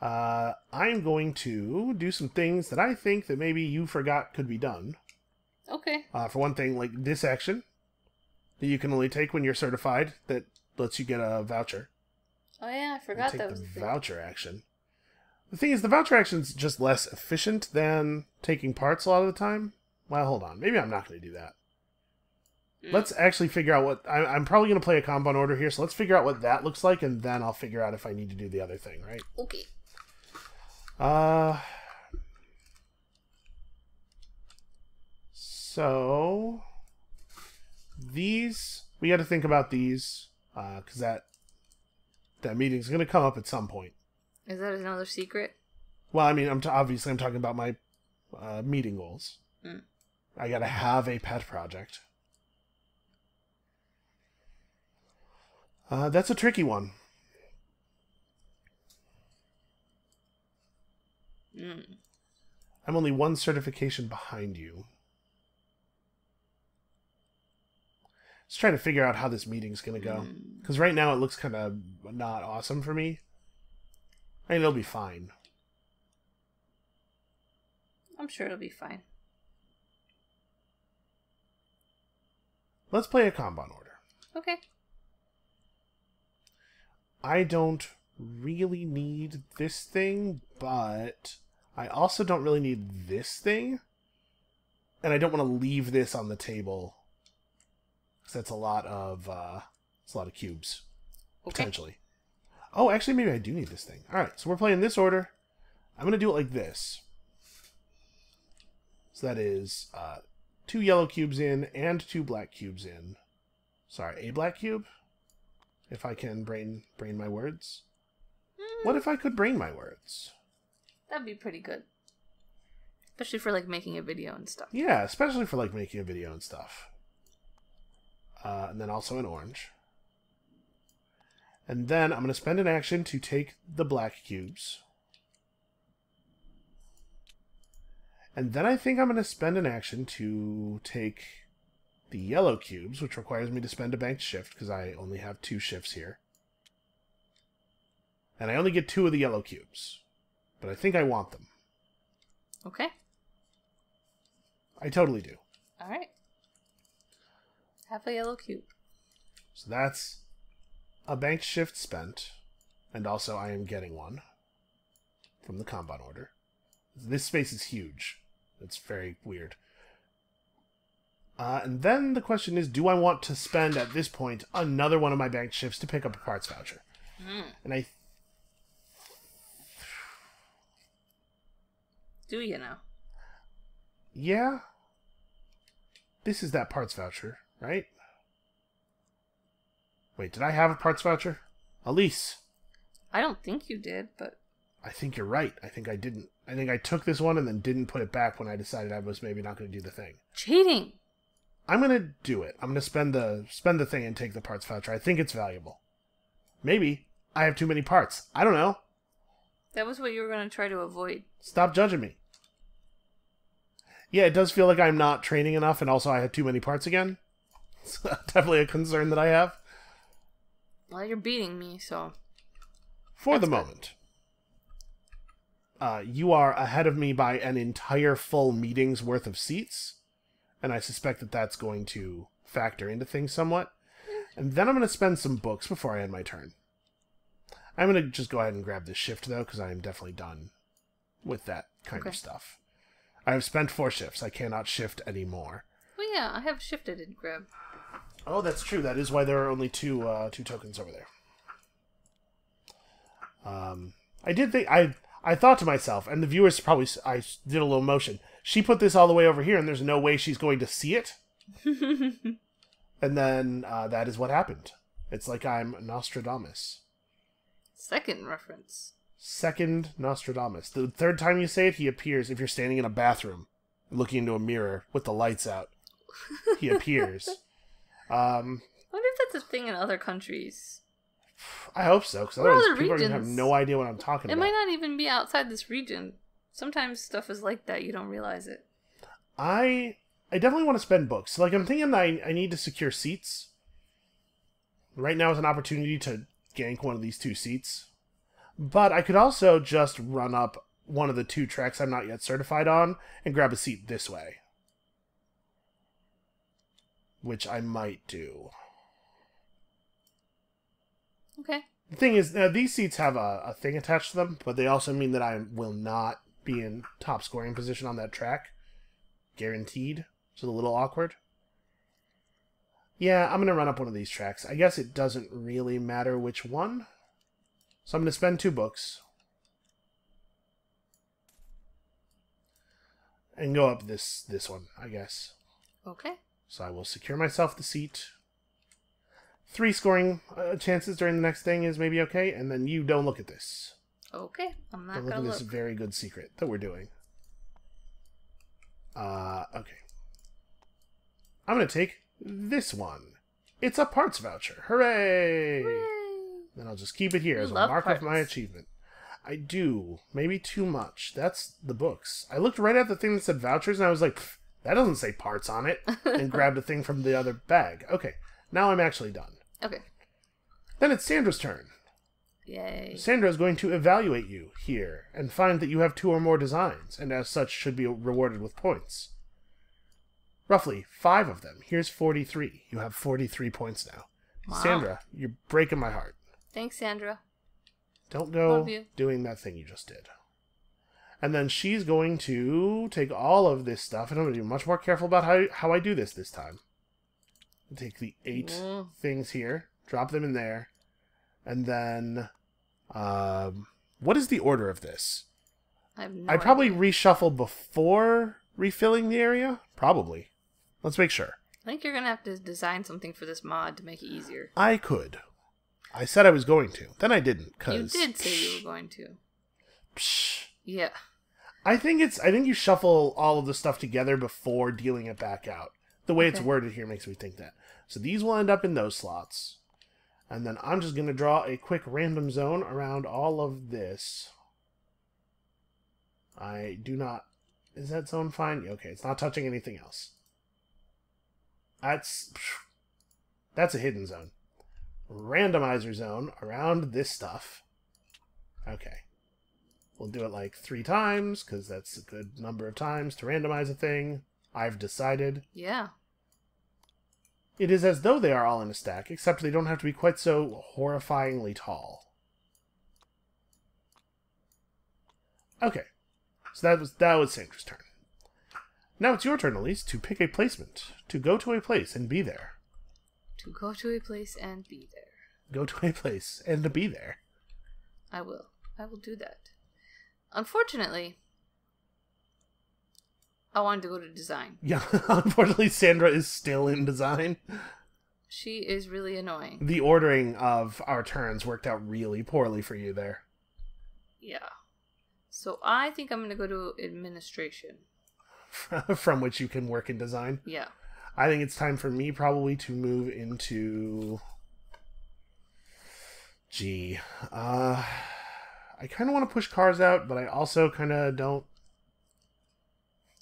I'm going to do some things that I think that maybe you forgot could be done. Okay. For one thing, like this action that you can only take when you're certified that lets you get a voucher. Oh yeah, I forgot that was the the voucher action. The thing is, the voucher action's just less efficient than taking parts a lot of the time. Well, hold on. Maybe I'm not going to do that. Let's actually figure out what... I'm probably going to play a Kanban order here, so let's figure out what that looks like, and then I'll figure out if I need to do the other thing, right? Okay. So... These... We got to think about these, because that meeting's going to come up at some point. Is that another secret? Well, I mean, obviously I'm talking about my meeting goals. I got to have a pet project. That's a tricky one. I'm only one certification behind you. Just trying to figure out how this meeting's going to go. Because right now it looks kind of not awesome for me. I mean, it'll be fine. I'm sure it'll be fine. Let's play a Kanban order. Okay. I don't really need this thing, but I also don't really need this thing. And I don't want to leave this on the table. Because that's a lot of cubes. Okay. Potentially. Oh, actually, maybe I do need this thing. Alright, so we're playing this order. I'm going to do it like this. So that is 2 yellow cubes in and 2 black cubes in. Sorry, a black cube? If I can brain my words. What if I could brain my words? That'd be pretty good. Especially for, like, making a video and stuff. Yeah, especially for, like, making a video and stuff. And then also an orange. And then I'm going to spend an action to take the black cubes. And then I think I'm going to spend an action to take the yellow cubes, which requires me to spend a banked shift, because I only have 2 shifts here. And I only get 2 of the yellow cubes. But I think I want them. Okay. I totally do. Alright. Have a yellow cube. So that's a banked shift spent. And also I am getting one from the Kanban order. This space is huge. It's very weird. And then the question is, do I want to spend, at this point, another one of my bank shifts to pick up a parts voucher? And do you know? Yeah. This is that parts voucher, right? Wait, did I have a parts voucher? Elise. I don't think you did, but... I think you're right. I think I didn't. I think I took this one and then didn't put it back when I decided I was maybe not going to do the thing. Cheating! I'm going to do it. I'm going to spend the thing and take the parts voucher. I think it's valuable. Maybe I have too many parts. I don't know. That was what you were going to try to avoid. Stop judging me. Yeah, it does feel like I'm not training enough, and also I have too many parts again. It's definitely a concern that I have. Well, you're beating me, so... For the moment. You are ahead of me by an entire full meeting's worth of seats, and I suspect that that's going to factor into things somewhat. And then I'm going to spend some books before I end my turn. I'm going to just go ahead and grab this shift, though, because I am definitely done with that kind of stuff. I have spent 4 shifts. I cannot shift anymore. Well, yeah, I have shifted and grab. Oh, that's true. That is why there are only two tokens over there. I did think... I thought to myself, and the viewers probably... I did a little motion. She put this all the way over here, and there's no way she's going to see it. And then that is what happened. It's like I'm Nostradamus. Second reference. Second Nostradamus. The third time you say it, he appears. If you're standing in a bathroom, looking into a mirror with the lights out, he appears. I wonder if that's a thing in other countries. I hope so, because otherwise people are going to have no idea what I'm talking about. It might not even be outside this region. Sometimes stuff is like that, you don't realize it. I definitely want to spend books. Like, I'm thinking I need to secure seats. Right now is an opportunity to gank one of these 2 seats. But I could also just run up one of the 2 tracks I'm not yet certified on and grab a seat this way. Which I might do. Okay. The thing is, these seats have a thing attached to them, but they also mean that I will not be in top scoring position on that track. Guaranteed. Which is a little awkward. Yeah, I'm going to run up one of these tracks. I guess it doesn't really matter which one. So I'm going to spend 2 books. And go up this one, I guess. Okay. So I will secure myself the seat. 3 scoring chances during the next thing is maybe okay, and then you don't look at this. Okay, I'm not don't gonna look at look. This very good secret that we're doing. Okay. I'm gonna take this one. It's a parts voucher. Hooray! Hooray! Then I'll just keep it here as a mark of my achievement. I do. Maybe too much. That's the books. I looked right at the thing that said vouchers, and I was like, that doesn't say parts on it, and grabbed a thing from the other bag. Okay, now I'm actually done. Okay. Then it's Sandra's turn. Yay. Sandra is going to evaluate you here and find that you have 2 or more designs, and as such should be rewarded with points. Roughly 5 of them. Here's 43. You have 43 points now. Wow. Sandra, you're breaking my heart. Thanks, Sandra. Don't go doing that thing you just did. And then she's going to take all of this stuff, and I'm going to be much more careful about how I do this time. Take the 8 things here, drop them in there, and then, what is the order of this? I have no I'd probably idea. reshuffle before refilling the area? Probably. Let's make sure. I think you're going to have to design something for this mod to make it easier. I could. I said I was going to. Then I didn't, cause... You did say you were going to. Psh. Yeah. I think you shuffle all of the stuff together before dealing it back out. The way it's worded here makes me think that. So these will end up in those slots. And then I'm just going to draw a quick random zone around all of this. I do not... Is that zone fine? Okay, it's not touching anything else. That's a hidden zone. Randomizer zone around this stuff. Okay. We'll do it like 3 times, because that's a good number of times to randomize a thing. I've decided. Yeah. It is as though they are all in a stack, except they don't have to be quite so horrifyingly tall. Okay. So that was Sandra's turn. Now it's your turn, Elise, to pick a placement. To go to a place and be there. To go to a place and be there. Go to a place and to be there. I will. I will do that. Unfortunately, I wanted to go to design. Yeah, unfortunately, Sandra is still in design. She is really annoying. The ordering of our turns worked out really poorly for you there. Yeah. So I think I'm going to go to administration. From which you can work in design. Yeah. I think it's time for me probably to move into... Gee. I kind of want to push cars out, but I also kind of don't.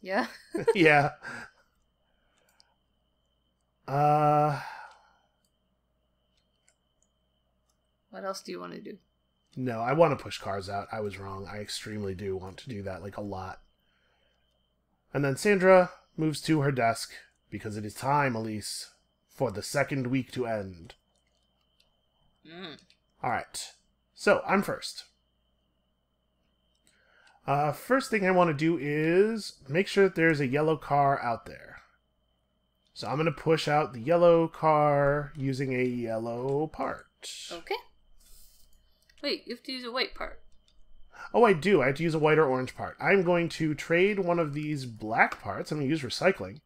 Yeah? Yeah. What else do you want to do? No, I want to push cars out. I was wrong. I extremely do want to do that, like, a lot. And then Sandra moves to her desk, because it is time, Elise, for the second week to end. Alright. So, I'm first. First thing I want to do is make sure that there's a yellow car out there. So I'm going to push out the yellow car using a yellow part. Okay. Wait, you have to use a white part. Oh, I do. I have to use a white or orange part. I'm going to trade one of these black parts. I'm going to use recycling.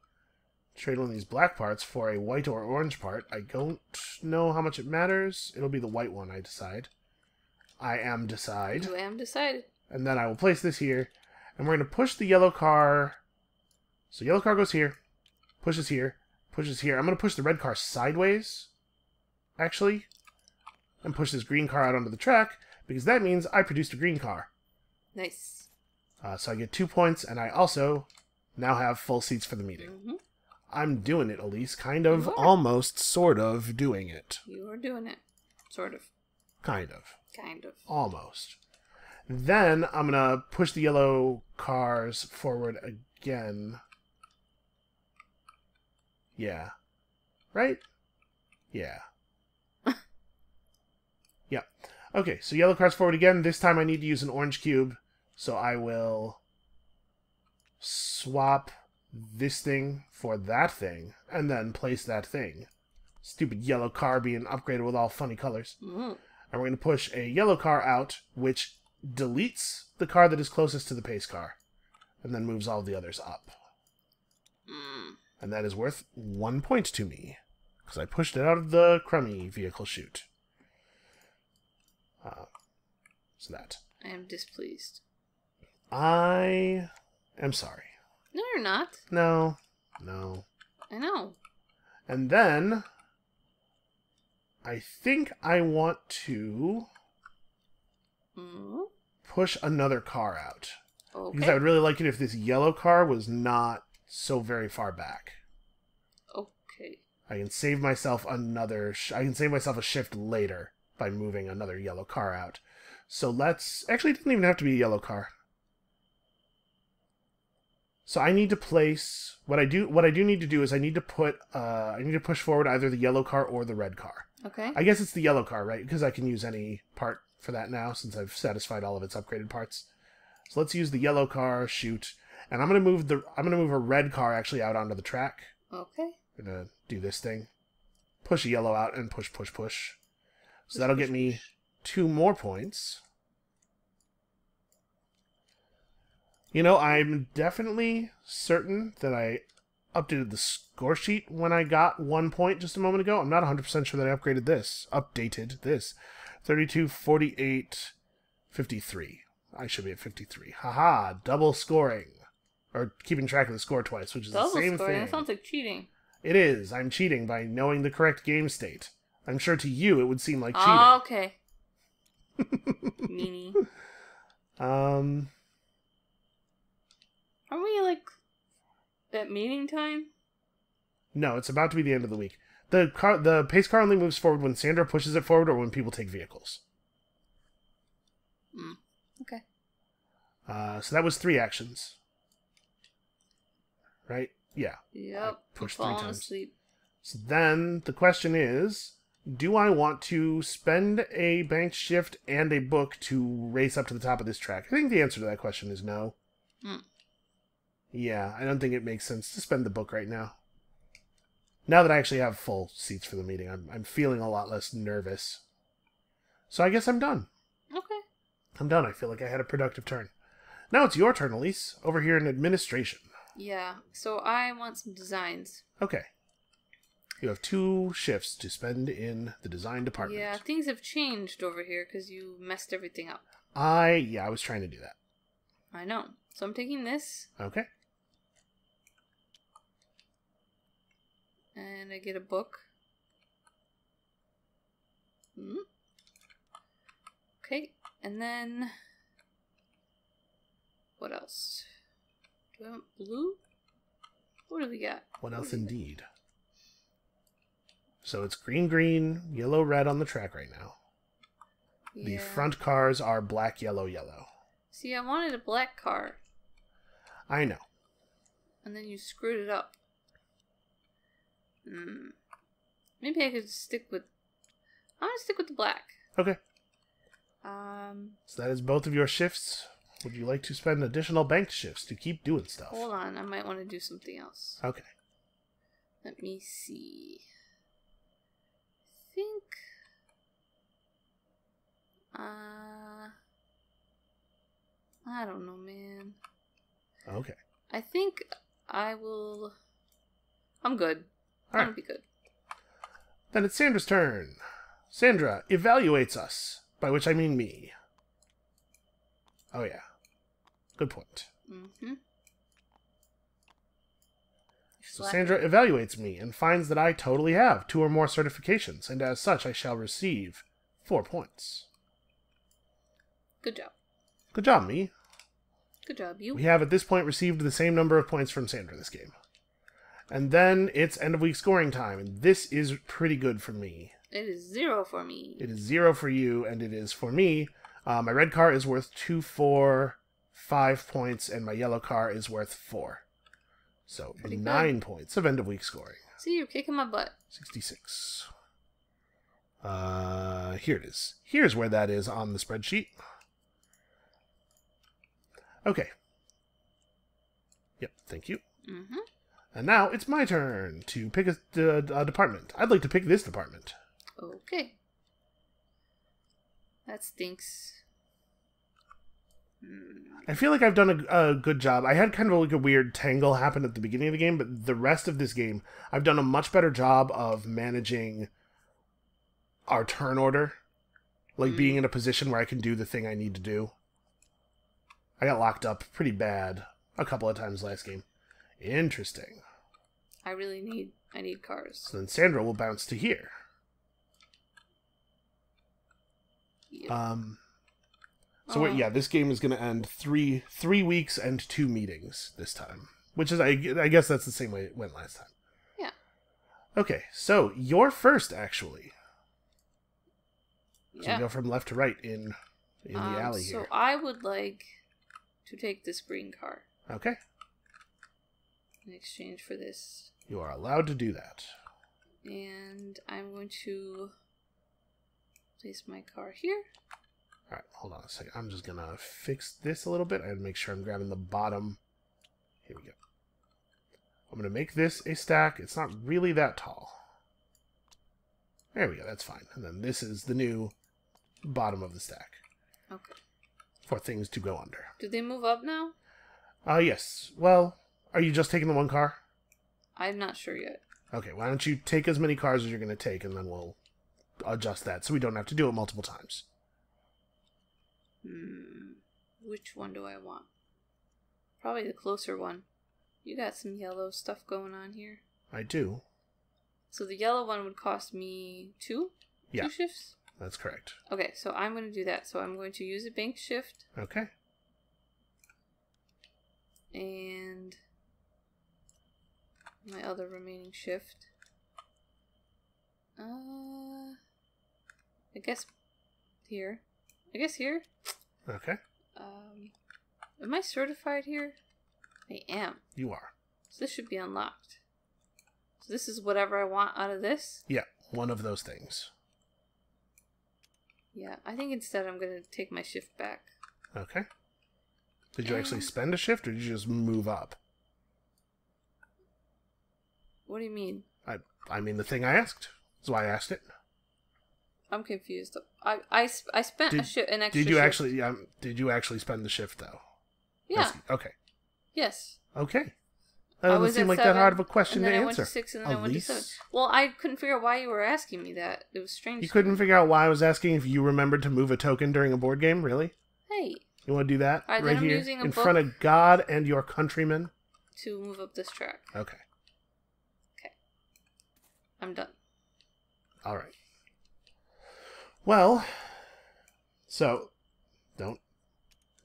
Trade one of these black parts for a white or orange part. I don't know how much it matters. It'll be the white one, I decide. I am decide. You am decided. And then I will place this here. And we're going to push the yellow car. So yellow car goes here. Pushes here. Pushes here. I'm going to push the red car sideways. Actually. And push this green car out onto the track. Because that means I produced a green car. Nice. So I get 2 points. And I also now have full seats for the meeting. Mm-hmm. I'm doing it, Elise. Kind of, almost, sort of doing it. You are doing it. Sort of. Kind of. Kind of. Almost. Then I'm going to push the yellow cars forward again. Yeah. Right? Yeah. Yeah. Okay, so yellow cars forward again. This time I need to use an orange cube. So I will swap this thing for that thing, and then place that thing. Stupid yellow car being upgraded with all funny colors. Mm. And we're going to push a yellow car out, which deletes the car that is closest to the pace car, and then moves all the others up. Mm. And that is worth 1 point to me, because I pushed it out of the crummy vehicle chute. So that. I am displeased. I am sorry. No, you're not. No. I know. And then I think I want to push another car out. Okay. Because I would really like it if this yellow car was not so very far back. Okay. I can save myself another... I can save myself a shift later by moving another yellow car out. So let's... Actually, it doesn't even have to be a yellow car. So I need to place... What I do need to do is I need to put... I need to push forward either the yellow car or the red car. Okay. I guess it's the yellow car, right? Because I can use any part for that now, since I've satisfied all of its upgraded parts. So let's use the yellow car, shoot. And I'm gonna move a red car actually out onto the track. Okay. I'm gonna do this thing. Push a yellow out and push. So that'll get me 2 more points. You know, I'm definitely certain that I updated the score sheet when I got 1 point just a moment ago. I'm not 100% sure that I updated this. 32, 48, 53. I should be at 53. Haha, double scoring. Or keeping track of the score twice, which is Double the same scoring. thing. That sounds like cheating. It is. I'm cheating by knowing the correct game state. I'm sure to you it would seem like cheating. Oh, okay. Meanie. Are we, like, at meeting time? No, it's about to be the end of the week. The pace car only moves forward when Sandra pushes it forward or when people take vehicles. Okay. So that was 3 actions. Right? Yeah. Yep. Push 3 falling times. asleep. So then the question is, do I want to spend a banked shift and a book to race up to the top of this track? I think the answer to that question is no. Yeah, I don't think it makes sense to spend the book right now. Now that I actually have full seats for the meeting, I'm feeling a lot less nervous. So I guess I'm done. Okay. I'm done. I feel like I had a productive turn. Now it's your turn, Elise, over here in administration. Yeah, so I want some designs. Okay. You have 2 shifts to spend in the design department. Yeah, things have changed over here because you messed everything up. I was trying to do that. I know. So I'm taking this. Okay. And I get a book. Okay, and then... What else? Do I want blue? What do we got? What else indeed? So it's green, yellow, red on the track right now. Yeah. The front cars are black, yellow, yellow. See, I wanted a black car. I know. And then you screwed it up. Maybe I could stick with... I'm gonna stick with the black. Okay. So that is both of your shifts. Would you like to spend additional bank shifts to keep doing stuff? Hold on, I might want to do something else. Okay. Let me see. I think... I don't know, man. Okay. I think I will... I'm good. All right. I'll be good. Then it's Sandra's turn. Sandra evaluates us, by which I mean me. Oh yeah. Good point. So Sandra evaluates me and finds that I totally have 2 or more certifications, and as such I shall receive 4 points. Good job. Good job, me. Good job, you. We have at this point received the same number of points from Sandra this game. And then it's end of week scoring time, and this is pretty good for me. It is 0 for me. It is 0 for you, and it is for me. My red car is worth 2, 4, 5 points, and my yellow car is worth 4. So pretty 9 good. points of end of week scoring. See, you're kicking my butt. 66. Here it is. Here's where that is on the spreadsheet. Okay. Yep, thank you. And now it's my turn to pick a department. I'd like to pick this department. Okay. That stinks. I feel like I've done a good job. I had kind of like a weird tangle happen at the beginning of the game, but the rest of this game, I've done a much better job of managing our turn order. Like being in a position where I can do the thing I need to do. I got locked up pretty bad a couple of times last game. Interesting. I need cars. So then Sandra will bounce to here. Yep. So yeah, this game is going to end 3 weeks and 2 meetings this time. Which is, I guess that's the same way it went last time. Yeah. Okay, so you're first, actually. So Yeah. we go from left to right in the alley here. So I would like to take this green car. Okay. In exchange for this. You are allowed to do that. And I'm going to place my car here. Alright, hold on a second. I'm just going to fix this a little bit and make sure I'm grabbing the bottom. Here we go. I'm going to make this a stack. It's not really that tall. There we go, that's fine. And then this is the new bottom of the stack. Okay. For things to go under. Do they move up now? Yes. Well, are you just taking the 1 car? I'm not sure yet. Okay, why don't you take as many cars as you're going to take, and then we'll adjust that so we don't have to do it multiple times. Which one do I want? Probably the closer one. You got some yellow stuff going on here. I do. So the yellow one would cost me 2? Yeah. 2 shifts? That's correct. Okay, so I'm going to do that. So I'm going to use a bank shift. Okay. And my other remaining shift. I guess here. Okay. Am I certified here? I am. You are. So this should be unlocked. So this is whatever I want out of this? Yeah, one of those things. Yeah, I think instead I'm going to take my shift back. Okay. Did you actually spend a shift, or did you just move up? What do you mean? I mean the thing I asked. That's why I asked it. I'm confused. I spent an extra Did you shift. actually did you actually spend the shift though? Yeah. Okay. Yes. Okay. That doesn't seem like that hard of a question to answer. I went to 6 and then I went to 7. Well, I couldn't figure out why you were asking me that. It was strange. You couldn't figure out why I was asking if you remembered to move a token during a board game? Really? Hey. You want to do that right here in front of God and your countrymen? To move up this track. Okay. Okay. I'm done. All right. Well, so don't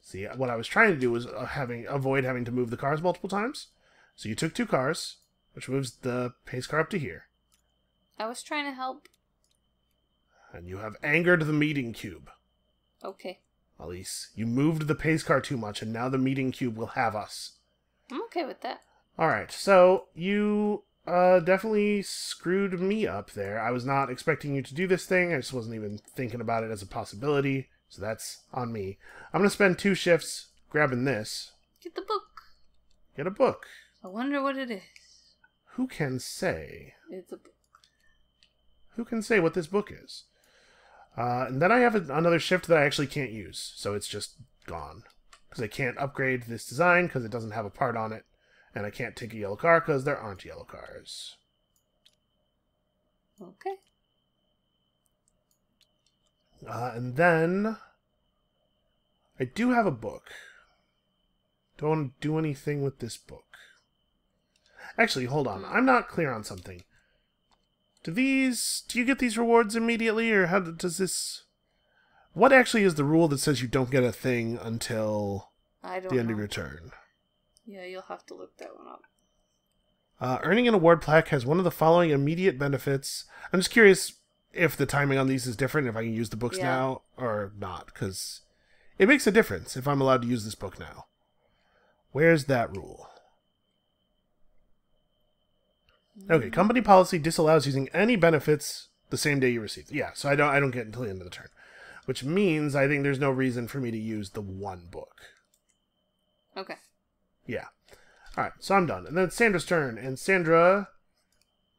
see what I was trying to do was avoid having to move the cars multiple times. So you took 2 cars, which moves the pace car up to here. I was trying to help. And you have angered the meeting cube. Okay. Elise, you moved the pace car too much, and now the meeting cube will have us. I'm okay with that. Alright, so you definitely screwed me up there. I was not expecting you to do this thing. I just wasn't even thinking about it as a possibility. So that's on me. I'm going to spend 2 shifts grabbing this. Get the book. Get a book. I wonder what it is. Who can say? It's a book. Who can say what this book is? And then I have another shift that I actually can't use. So it's just gone. Because I can't upgrade this design because it doesn't have a part on it. And I can't take a yellow car because there aren't yellow cars. Okay. And then I do have a book. Don't want to do anything with this book. Actually, hold on. I'm not clear on something. Do you get these rewards immediately, or how does this... What actually is the rule that says you don't get a thing until the end of your turn? Yeah, you'll have to look that one up. Earning an award plaque has one of the following immediate benefits. I'm just curious if the timing on these is different, if I can use the books now or not, because it makes a difference if I'm allowed to use this book now. Where's that rule? Okay, company policy disallows using any benefits the same day you receive. Yeah, so I don't get until the end of the turn. Which means I think there's no reason for me to use the 1 book. Okay. Yeah. Alright, so I'm done. And then it's Sandra's turn, and Sandra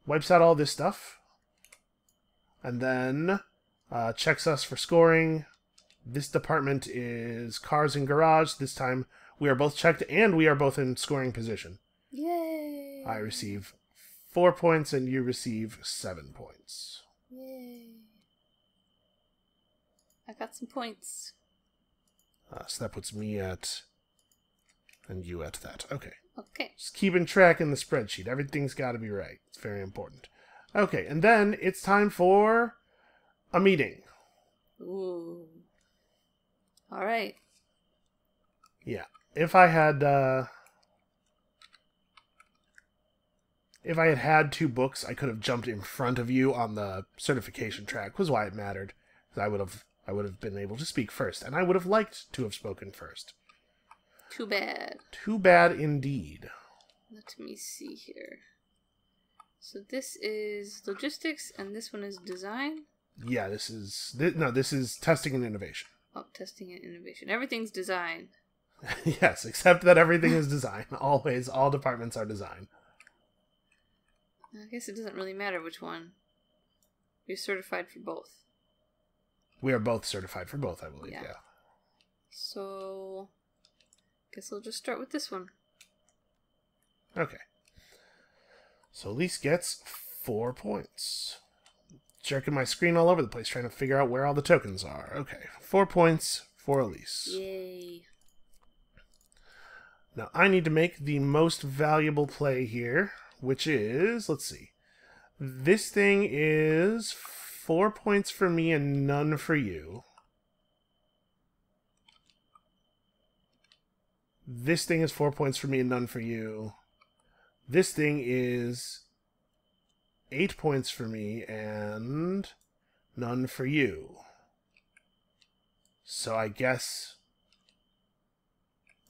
wipes out all this stuff. And then checks us for scoring. This department is cars and garage. This time we are both checked, and we are both in scoring position. Yay! I receive 4 points, and you receive 7 points. Yay. I got some points. So that puts me at... and you at that. Okay. Okay. Just keeping track in the spreadsheet. Everything's got to be right. It's very important. Okay, and then it's time for a meeting. Ooh. All right. Yeah. If I had had 2 books, I could have jumped in front of you on the certification track. Was why it mattered. I would have been able to speak first, and I would have liked to have spoken first. Too bad. Too bad indeed. Let me see here. So this is logistics, and this one is design? Yeah, this is testing and innovation. Oh, testing and innovation. Everything's design. Yes, except that everything is design. Always, all departments are design. I guess it doesn't really matter which one. You're certified for both. We are both certified for both, I believe, yeah. So, guess I'll just start with this one. Okay. So Elise gets 4 points. Jerking my screen all over the place, trying to figure out where all the tokens are. Okay, 4 points for Elise. Yay. Now, I need to make the most valuable play here, which is, let's see. This thing is 4 points for me and none for you. This thing is 4 points for me and none for you. This thing is 8 points for me and none for you. So I guess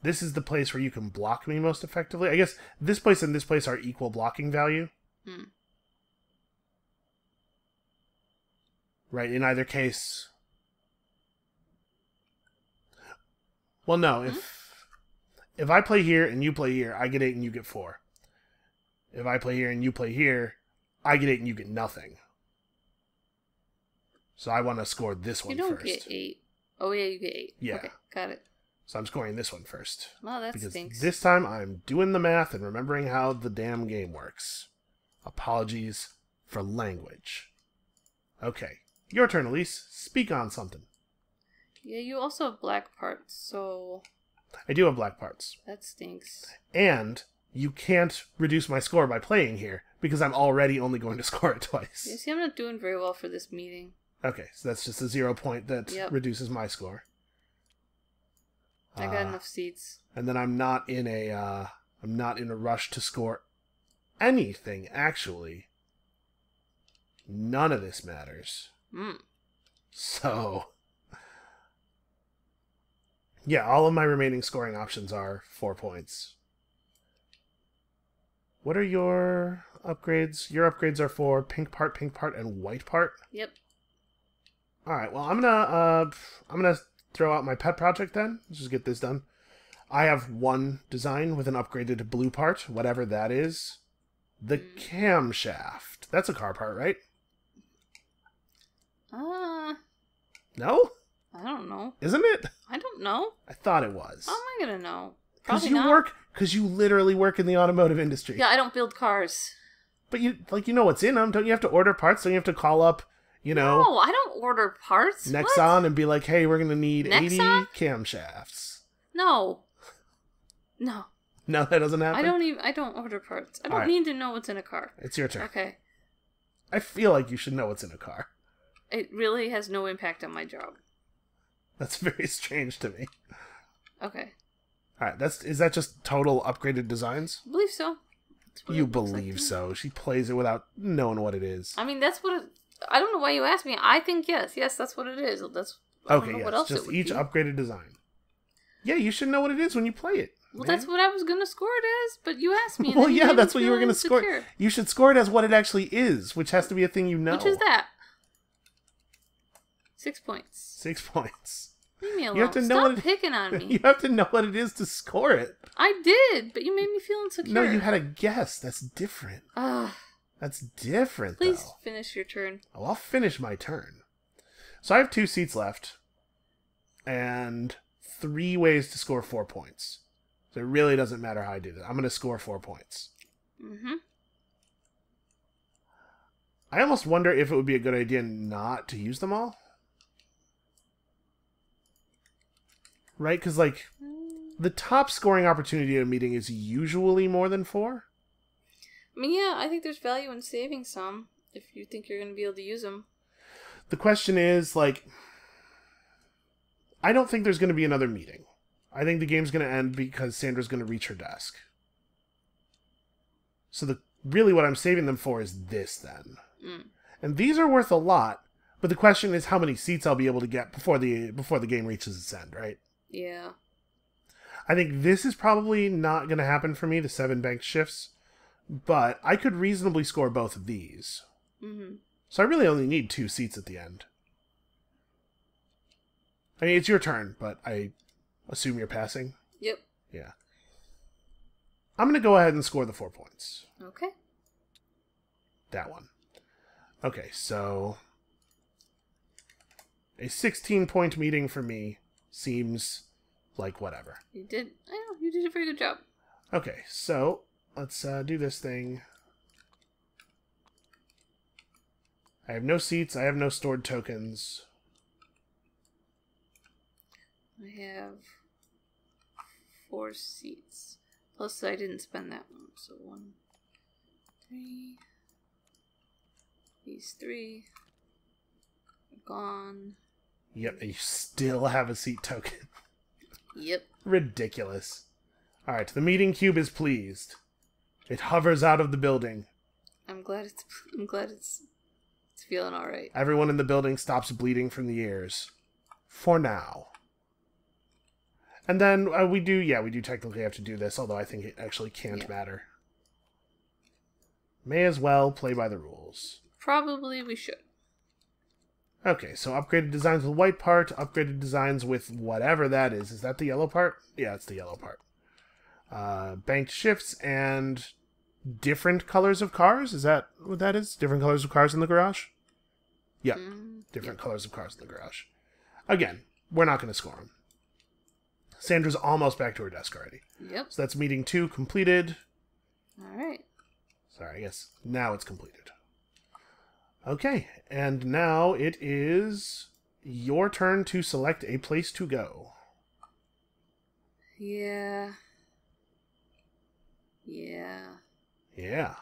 this is the place where you can block me most effectively. I guess this place and this place are equal blocking value. Right, in either case. Well, no, if I play here and you play here, I get 8 and you get 4. if I play here and you play here, I get 8 and you get nothing. So I want to score this one first. You don't get 8. Oh, yeah, you get 8. Yeah. Okay, got it. So I'm scoring this one first. Well, that because stinks. This time I'm doing the math and remembering how the damn game works. Apologies for language. Okay. Your turn, Elise. Speak on something. Yeah, you also have black parts, so... I do have black parts. That stinks. And you can't reduce my score by playing here, because I'm already only going to score it twice. You see, I'm not doing very well for this meeting. Okay, so that's just a 0 point that reduces my score. I got enough seats. And then I'm not in a rush to score anything, actually. None of this matters. So, yeah, all of my remaining scoring options are 4 points. What are your upgrades? Your upgrades are for pink part, and white part? Yep. Alright, well, I'm gonna throw out my pet project then. Let's just get this done. I have one design with an upgraded blue part, whatever that is. The camshaft. That's a car part, right? No? I don't know. Isn't it? I don't know. I thought it was. How am I gonna know? Because you literally work in the automotive industry. Yeah, I don't build cars. But you know what's in them. Don't you have to order parts? Don't you have to call up, No, I don't order parts. Nexon and be like, hey, we're going to need Nexon? 80 camshafts. No, that doesn't happen? I don't order parts. I don't need to know what's in a car. It's your turn. Okay. I feel like you should know what's in a car. It really has no impact on my job. That's very strange to me. Okay. Alright, is that just total upgraded designs? I believe so. You believe so. She plays it without knowing what it is. I mean, that's what I don't know why you asked me. I think yes. Yes, that's what it is. Okay, yes. Just each upgraded design. Yeah, you should know what it is when you play it. Well, that's what I was going to score it as, but you asked me. And well, yeah, that's what you were going to score. You should score it as what it actually is, which has to be a thing you know. Which is that? 6 points. 6 points. Leave me alone. You have to know Stop picking on me. You have to know what it is to score it. I did, but you made me feel insecure. No, you had a guess. That's different. That's different, Please finish your turn. Oh, I'll finish my turn. So I have 2 seats left, and 3 ways to score 4 points. So it really doesn't matter how I do this. I'm going to score 4 points. I almost wonder if it would be a good idea not to use them all. Right? Because, like, the top scoring opportunity in a meeting is usually more than 4. I mean, yeah, I think there's value in saving some if you think you're going to be able to use them. The question is, like, I don't think there's going to be another meeting. I think the game's going to end because Sandra's going to reach her desk. So really what I'm saving them for is this, then. And these are worth a lot, but the question is how many seats I'll be able to get before the game reaches its end, right? Yeah. I think this is probably not going to happen for me, the 7 banked shifts, but I could reasonably score both of these. So I really only need 2 seats at the end. I mean, it's your turn, but I assume you're passing? Yep. Yeah. I'm going to go ahead and score the 4 points. Okay. That one. Okay, so a 16-point meeting for me seems like whatever. You did a very good job. Okay, so let's do this thing. I have no seats. I have no stored tokens. I have 4 seats. Plus, I didn't spend that one. So 1, 3. These 3 are gone. Yep, and you still have a seat token. Yep. Ridiculous. Alright, the meeting cube is pleased. It hovers out of the building. I'm glad it's feeling alright. Everyone in the building stops bleeding from the ears. For now. And then we do technically have to do this, although I think it actually can't matter. May as well play by the rules. Probably we should. Okay, so upgraded designs with white part, upgraded designs with whatever that is. Is that the yellow part? Yeah, it's the yellow part. Banked shifts and different colors of cars. Is that what that is? Different colors of cars in the garage? Yep. Different colors of cars in the garage. Again, we're not going to score them. Sandra's almost back to her desk already. Yep. So that's meeting 2 completed. All right. Sorry, I guess now it's completed. Okay, and now it is your turn to select a place to go. Yeah. Yeah. Yeah.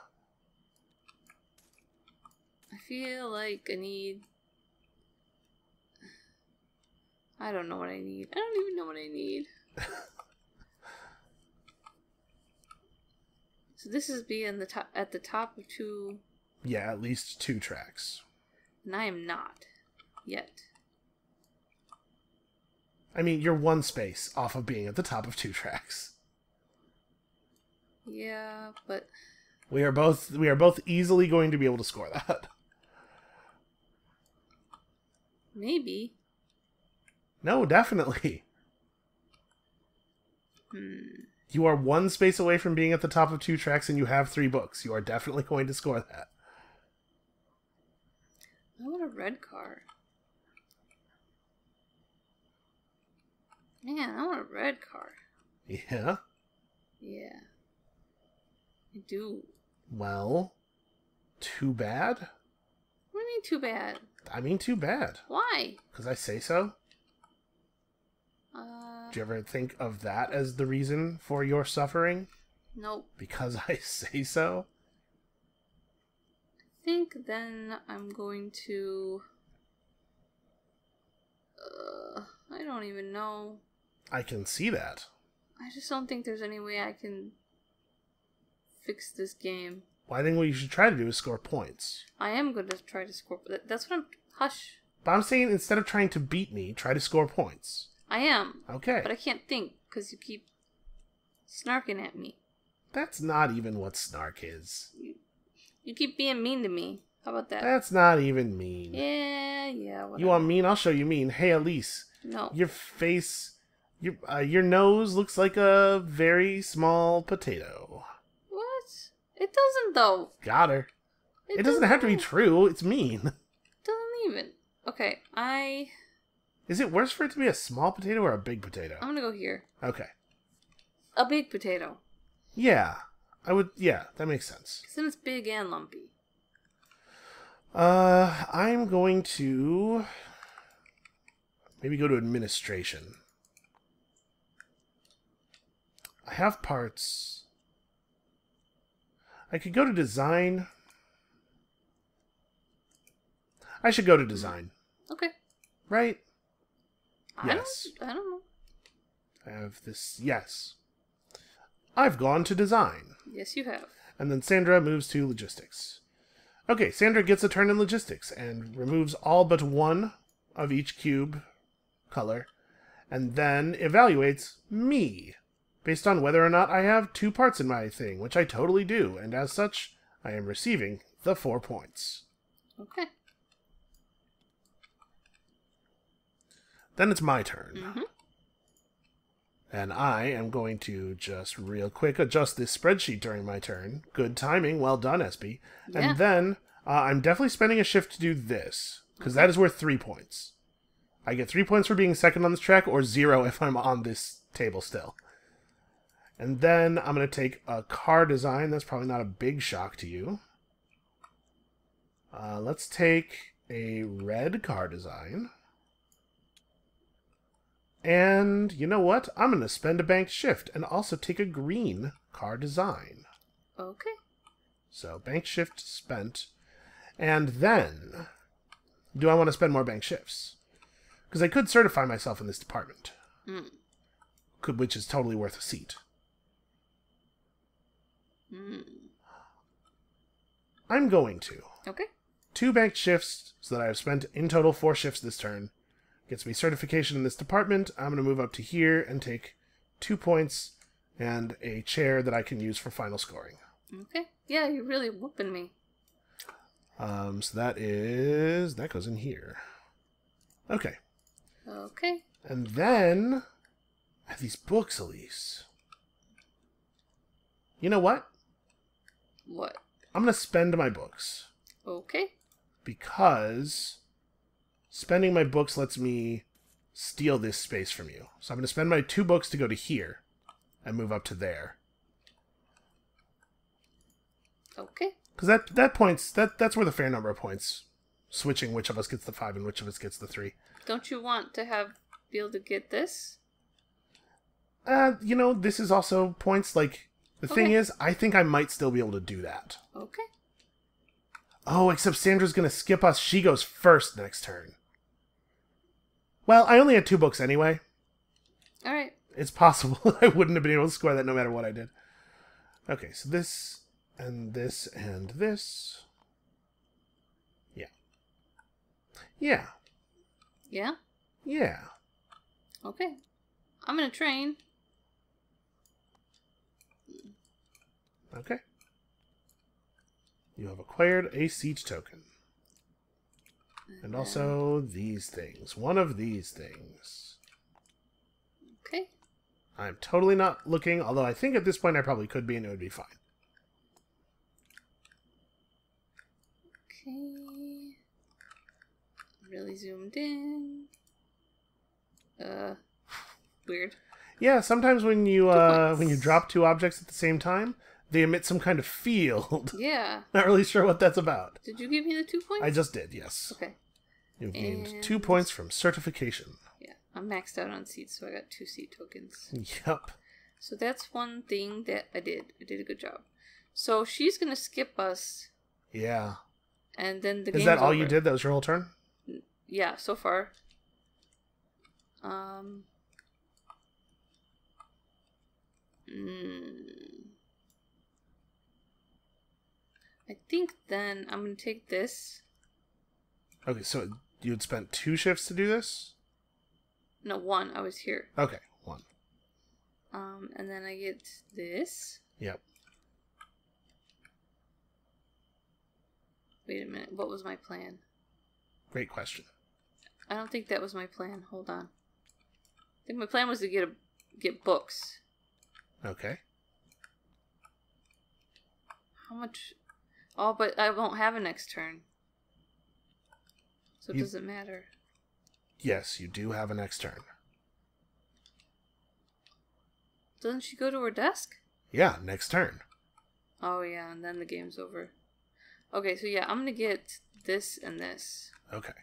I feel like I need... I don't know what I need. I don't even know what I need. So this is being at the top of 2... Yeah, at least 2 tracks. And I am not. Yet. I mean, you're 1 space off of being at the top of 2 tracks. Yeah, but... We are both easily going to be able to score that. Maybe. No, definitely. You are 1 space away from being at the top of 2 tracks and you have 3 books. You are definitely going to score that. I want a red car. Man, I want a red car. Yeah? Yeah. I do. Well, too bad? What do you mean too bad? I mean too bad. Why? Because I say so? Do you ever think of that as the reason for your suffering? Nope. Because I say so? I think then I'm going to... I don't even know. I can see that. I just don't think there's any way I can fix this game. Well, I think what you should try to do is score points. I am going to try to score... That's what I'm... Hush. But I'm saying instead of trying to beat me, try to score points. I am. Okay. But I can't think because you keep snarking at me. That's not even what snark is. You keep being mean to me. How about that? That's not even mean. Yeah, whatever. You want mean? I'll show you mean. Hey, Elise. No. Your face... Your nose looks like a very small potato. What? It doesn't, though. Got her. It doesn't have to be true. It's mean. Doesn't even. Okay, Is it worse for it to be a small potato or a big potato? I'm gonna go here. Okay. A big potato. Yeah. Yeah, that makes sense. Because then it's big and lumpy. I'm going to... maybe go to administration. I have parts. I could go to design. I should go to design. Okay. Right? Yes. I don't know. I have this. Yes. I've gone to design. Yes, you have. And then Sandra moves to logistics. Okay, Sandra gets a turn in logistics and removes all but 1 of each cube color, and then evaluates me based on whether or not I have 2 parts in my thing, which I totally do, and as such, I am receiving the 4 points. Okay. Then it's my turn. And I am going to just real quick adjust this spreadsheet during my turn. Good timing. Well done, SB. Yeah. And then I'm definitely spending a shift to do this, because that is worth 3 points. I get 3 points for being second on this track, or 0 if I'm on this table still. And then I'm going to take a car design. That's probably not a big shock to you. Let's take a red car design. And you know what? I'm going to spend a banked shift and also take a green car design. Okay. So banked shift spent. And then, do I want to spend more banked shifts? Because I could certify myself in this department. Which is totally worth a seat. I'm going to. Okay. 2 banked shifts, so that I have spent in total 4 shifts this turn. Gets me certification in this department. I'm going to move up to here and take 2 points and a chair that I can use for final scoring. Okay. Yeah, you're really whooping me. So that goes in here. Okay. Okay. And then I have these books, Elise. You know what? What? I'm going to spend my books. Okay. Because spending my books lets me steal this space from you. So I'm going to spend my 2 books to go to here and move up to there. Okay. Because that's where the fair number of points, switching which of us gets the 5 and which of us gets the 3. Don't you want to be able to get this? This is also points. Like, the thing is, I think I might still be able to do that. Okay. Oh, except Sandra's going to skip us. She goes first next turn. Well, I only had 2 books anyway. All right. It's possible I wouldn't have been able to score that no matter what I did. Okay, so this and this and this. Yeah. Yeah. Yeah? Yeah. Okay. I'm going to train. Okay. You have acquired a siege token. And also these things. One of these things. Okay. I'm totally not looking, although I think at this point I probably could be and it would be fine. Okay. Really zoomed in. Weird. Yeah, sometimes when you drop 2 objects at the same time, they emit some kind of field. Yeah. Not really sure what that's about. Did you give me the 2 points? I just did, yes. Okay. You've gained 2 points from certification. Yeah, I'm maxed out on seeds, so I got 2 seed tokens. Yep. So that's one thing that I did. I did a good job. So she's gonna skip us. Yeah. And then the Is game's that all over. you did? That was your whole turn? Yeah, so far. I think then I'm gonna take this. Okay, so you had spent 2 shifts to do this? No, 1. I was here. Okay, 1. And then I get this. Yep. Wait a minute. What was my plan? Great question. I don't think that was my plan. Hold on. I think my plan was to get books. Okay. How much? Oh, but I won't have a next turn. So it doesn't matter. Yes, you do have a next turn. Doesn't she go to her desk? Yeah, next turn. Oh, yeah, and then the game's over. Okay, so yeah, I'm gonna get this and this. Okay.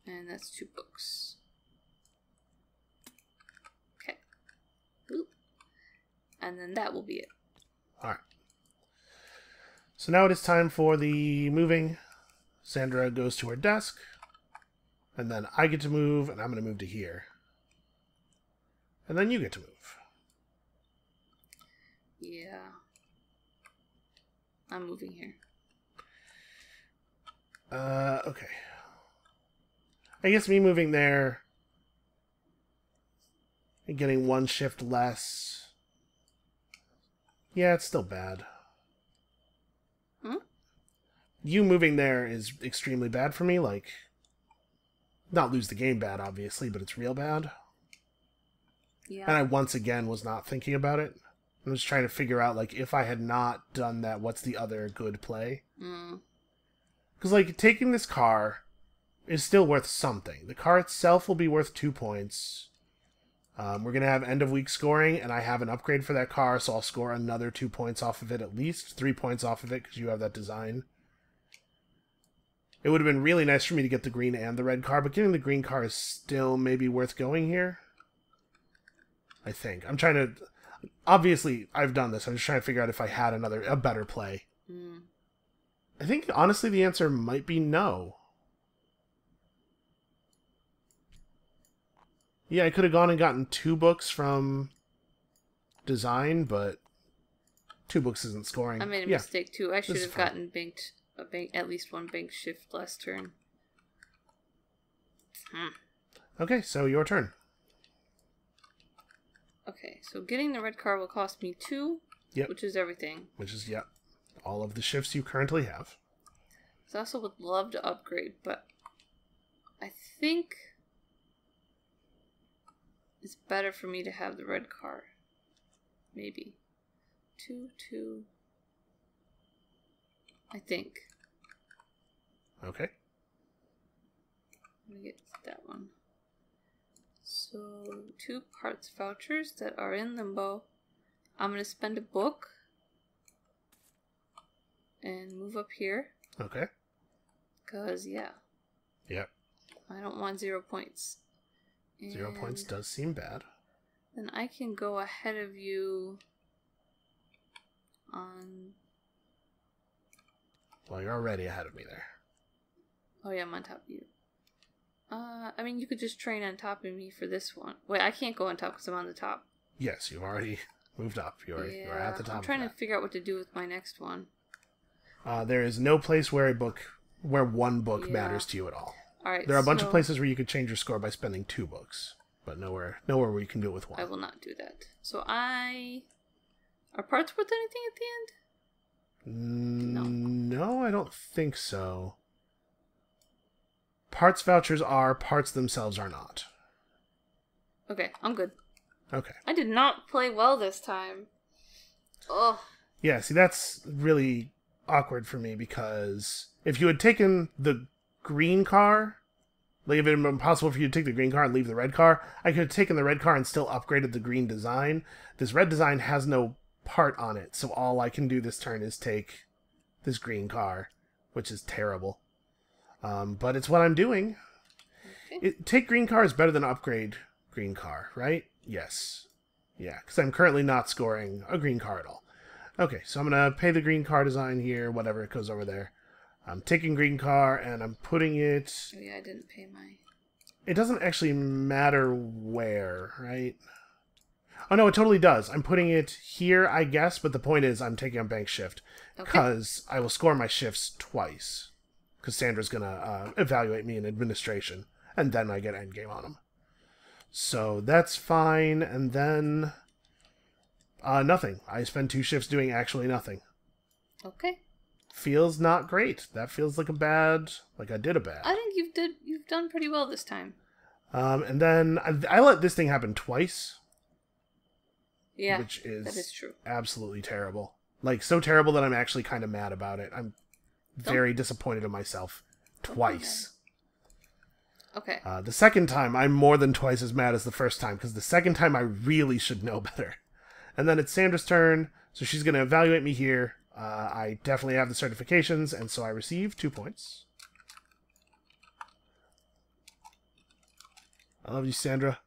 And that's 2 books. Okay. Oop. And then that will be it. Alright. So now it is time for the moving. Sandra goes to her desk. And then I get to move, and I'm going to move to here. And then you get to move. Yeah. I'm moving here. Okay. I guess me moving there and getting 1 shift less. Yeah, it's still bad. Hmm? You moving there is extremely bad for me, like... Not lose the game bad, obviously, but it's real bad. Yeah. And I once again was not thinking about it. I was trying to figure out, like, if I had not done that, what's the other good play? Because, like, taking this car is still worth something. The car itself will be worth 2 points. We're going to have end-of-week scoring, and I have an upgrade for that car, so I'll score another 2 points off of it at least. 3 points off of it, because you have that design. It would have been really nice for me to get the green and the red car, but getting the green car is still maybe worth going here. I think. I'm trying to... Obviously, I've done this. I'm just trying to figure out if I had a better play. I think, honestly, the answer might be no. Yeah, I could have gone and gotten 2 books from design, but 2 books isn't scoring. I made a mistake, too. I should have fine. gotten at least 1 bank shift last turn. Okay, so your turn. Okay, so getting the red car will cost me 2, which is everything. Which is, all of the shifts you currently have. I also would love to upgrade, but I think it's better for me to have the red car. maybe. 2, 2. I think. Okay. Let me get that one. So, 2 parts vouchers that are in limbo. I'm going to spend a book and move up here. Okay. Because, yeah. Yep. I don't want 0 points. 0 points does seem bad. Then I can go ahead of you on... Well, you're already ahead of me there. Oh yeah, I'm on top of you. I mean, you could just train on top of me for this one. Wait, I can't go on top because I'm on the top. Yes, you've already moved up. You're at the top. I'm trying to figure out what to do with my next one. There is no place where one book matters to you at all. All right. There are a bunch of places where you could change your score by spending 2 books, but nowhere where you can do it with 1. I will not do that. So are parts worth anything at the end? No, I don't think so. Parts vouchers are, parts themselves are not. Okay, I'm good. Okay. I did not play well this time. Ugh. Yeah, see, that's really awkward for me because if you had taken the green car, like if it had been possible for you to take the green car and leave the red car, I could have taken the red car and still upgraded the green design. This red design has no part on it, so all I can do this turn is take this green car, which is terrible. But it's what I'm doing. Okay. Take green car is better than upgrade green car, right? Yes. Yeah, because I'm currently not scoring a green car at all. Okay, so I'm going to pay the green car design here, whatever, it goes over there. I'm taking green car, and I'm putting it... Oh yeah, I didn't pay my... It doesn't actually matter where, right? Oh no, it totally does. I'm putting it here, I guess, but the point is I'm taking a bank shift. Because I will score my shifts twice. Because Sandra's going to evaluate me in administration. And then I get endgame on him. So that's fine. And then... nothing. I spend 2 shifts doing actually nothing. Okay. Feels not great. That feels like a bad... Like I did a bad. I think you've done pretty well this time. And then I let this thing happen twice. Yeah, which is that is true. Absolutely terrible. Like, so terrible that I'm actually kind of mad about it. I'm very disappointed in myself. Twice. Okay. The second time, I'm more than twice as mad as the first time, because the second time I really should know better. And then it's Sandra's turn, so she's going to evaluate me here. I definitely have the certifications, and so I receive 2 points. I love you, Sandra.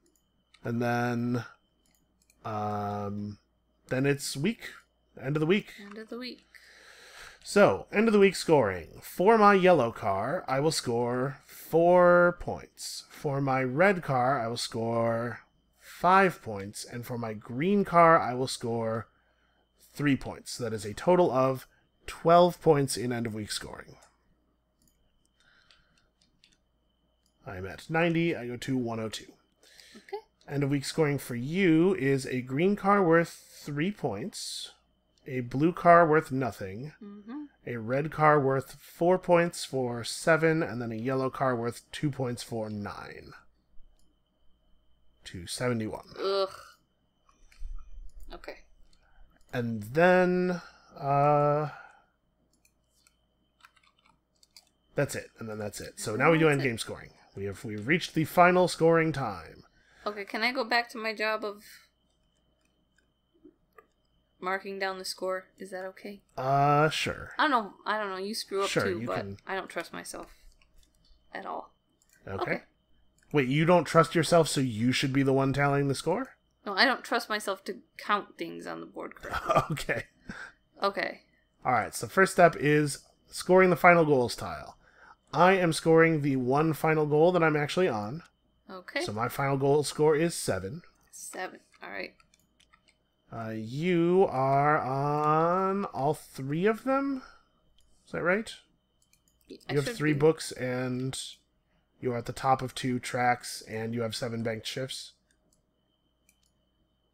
And then it's week. End of the week. End of the week. So, end of the week scoring. For my yellow car, I will score 4 points. For my red car, I will score 5 points. And for my green car, I will score 3 points. That is a total of 12 points in end of week scoring. I'm at 90. I go to 102. Okay. End of week scoring for you is a green car worth 3 points, a blue car worth nothing, a red car worth 4 points for 7, and then a yellow car worth 2 points for 9. To 71. Ugh. Okay. And then, that's it. And then that's it. So now we do endgame scoring. We've reached the final scoring time. Okay, can I go back to my job of marking down the score? Is that okay? Sure. I don't know. You screw up too, but can... I don't trust myself at all. Okay. Wait, you don't trust yourself, so you should be the one tallying the score? No, I don't trust myself to count things on the board correctly. Okay. Okay. Alright, so first step is scoring the final goals tile. I am scoring the one final goal that I'm actually on. Okay. So my final goal score is 7. 7. Alright. You are on all 3 of them? Is that right? You have 3 books, and you're at the top of 2 tracks, and you have 7 banked shifts.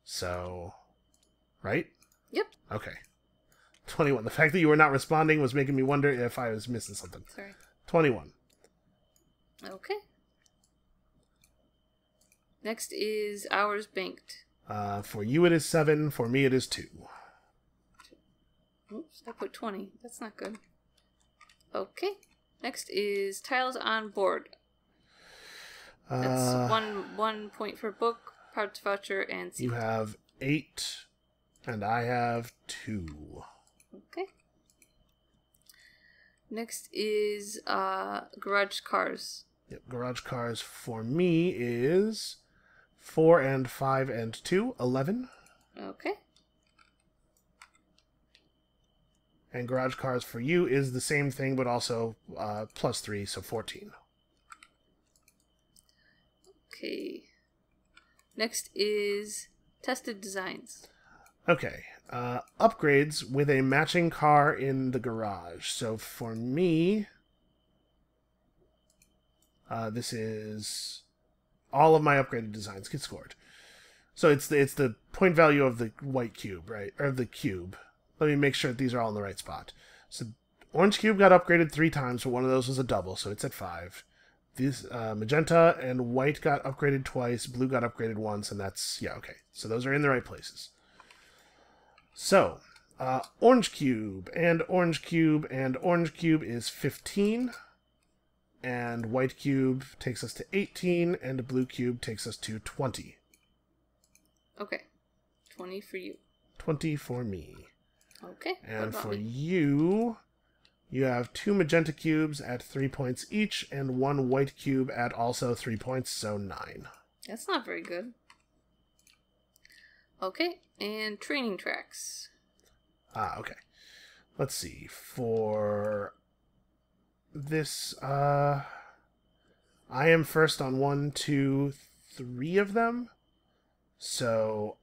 So, right? Yep. Okay. 21. The fact that you were not responding was making me wonder if I was missing something. Sorry. 21. Okay. Next is hours banked. For you it is 7. For me it is 2. Oops, I put 20. That's not good. Okay. Next is tiles on board. That's one point for book, parts voucher, and seat. You have 8, and I have 2. Okay. Next is garage cars. Yep, garage cars for me is 4 and 5 and 2, 11. Okay. And garage cars for you is the same thing, but also plus 3, so 14. Okay. Next is tested designs. Okay. Upgrades with a matching car in the garage. So for me, this is all of my upgraded designs get scored. So it's the point value of the white cube, right? Or the cube. Let me make sure that these are all in the right spot. So orange cube got upgraded 3 times, but one of those was a double, so it's at 5. These magenta and white got upgraded twice, blue got upgraded once, and that's, yeah, okay. So those are in the right places. So, orange cube, and orange cube, and orange cube is 15. And white cube takes us to 18, and blue cube takes us to 20. Okay. 20 for you. 20 for me. Okay. And for you, you have 2 magenta cubes at 3 points each, and 1 white cube at also 3 points, so 9. That's not very good. Okay, and training tracks. Okay. Let's see. For this, I am first on 1, 2, 3 of them. So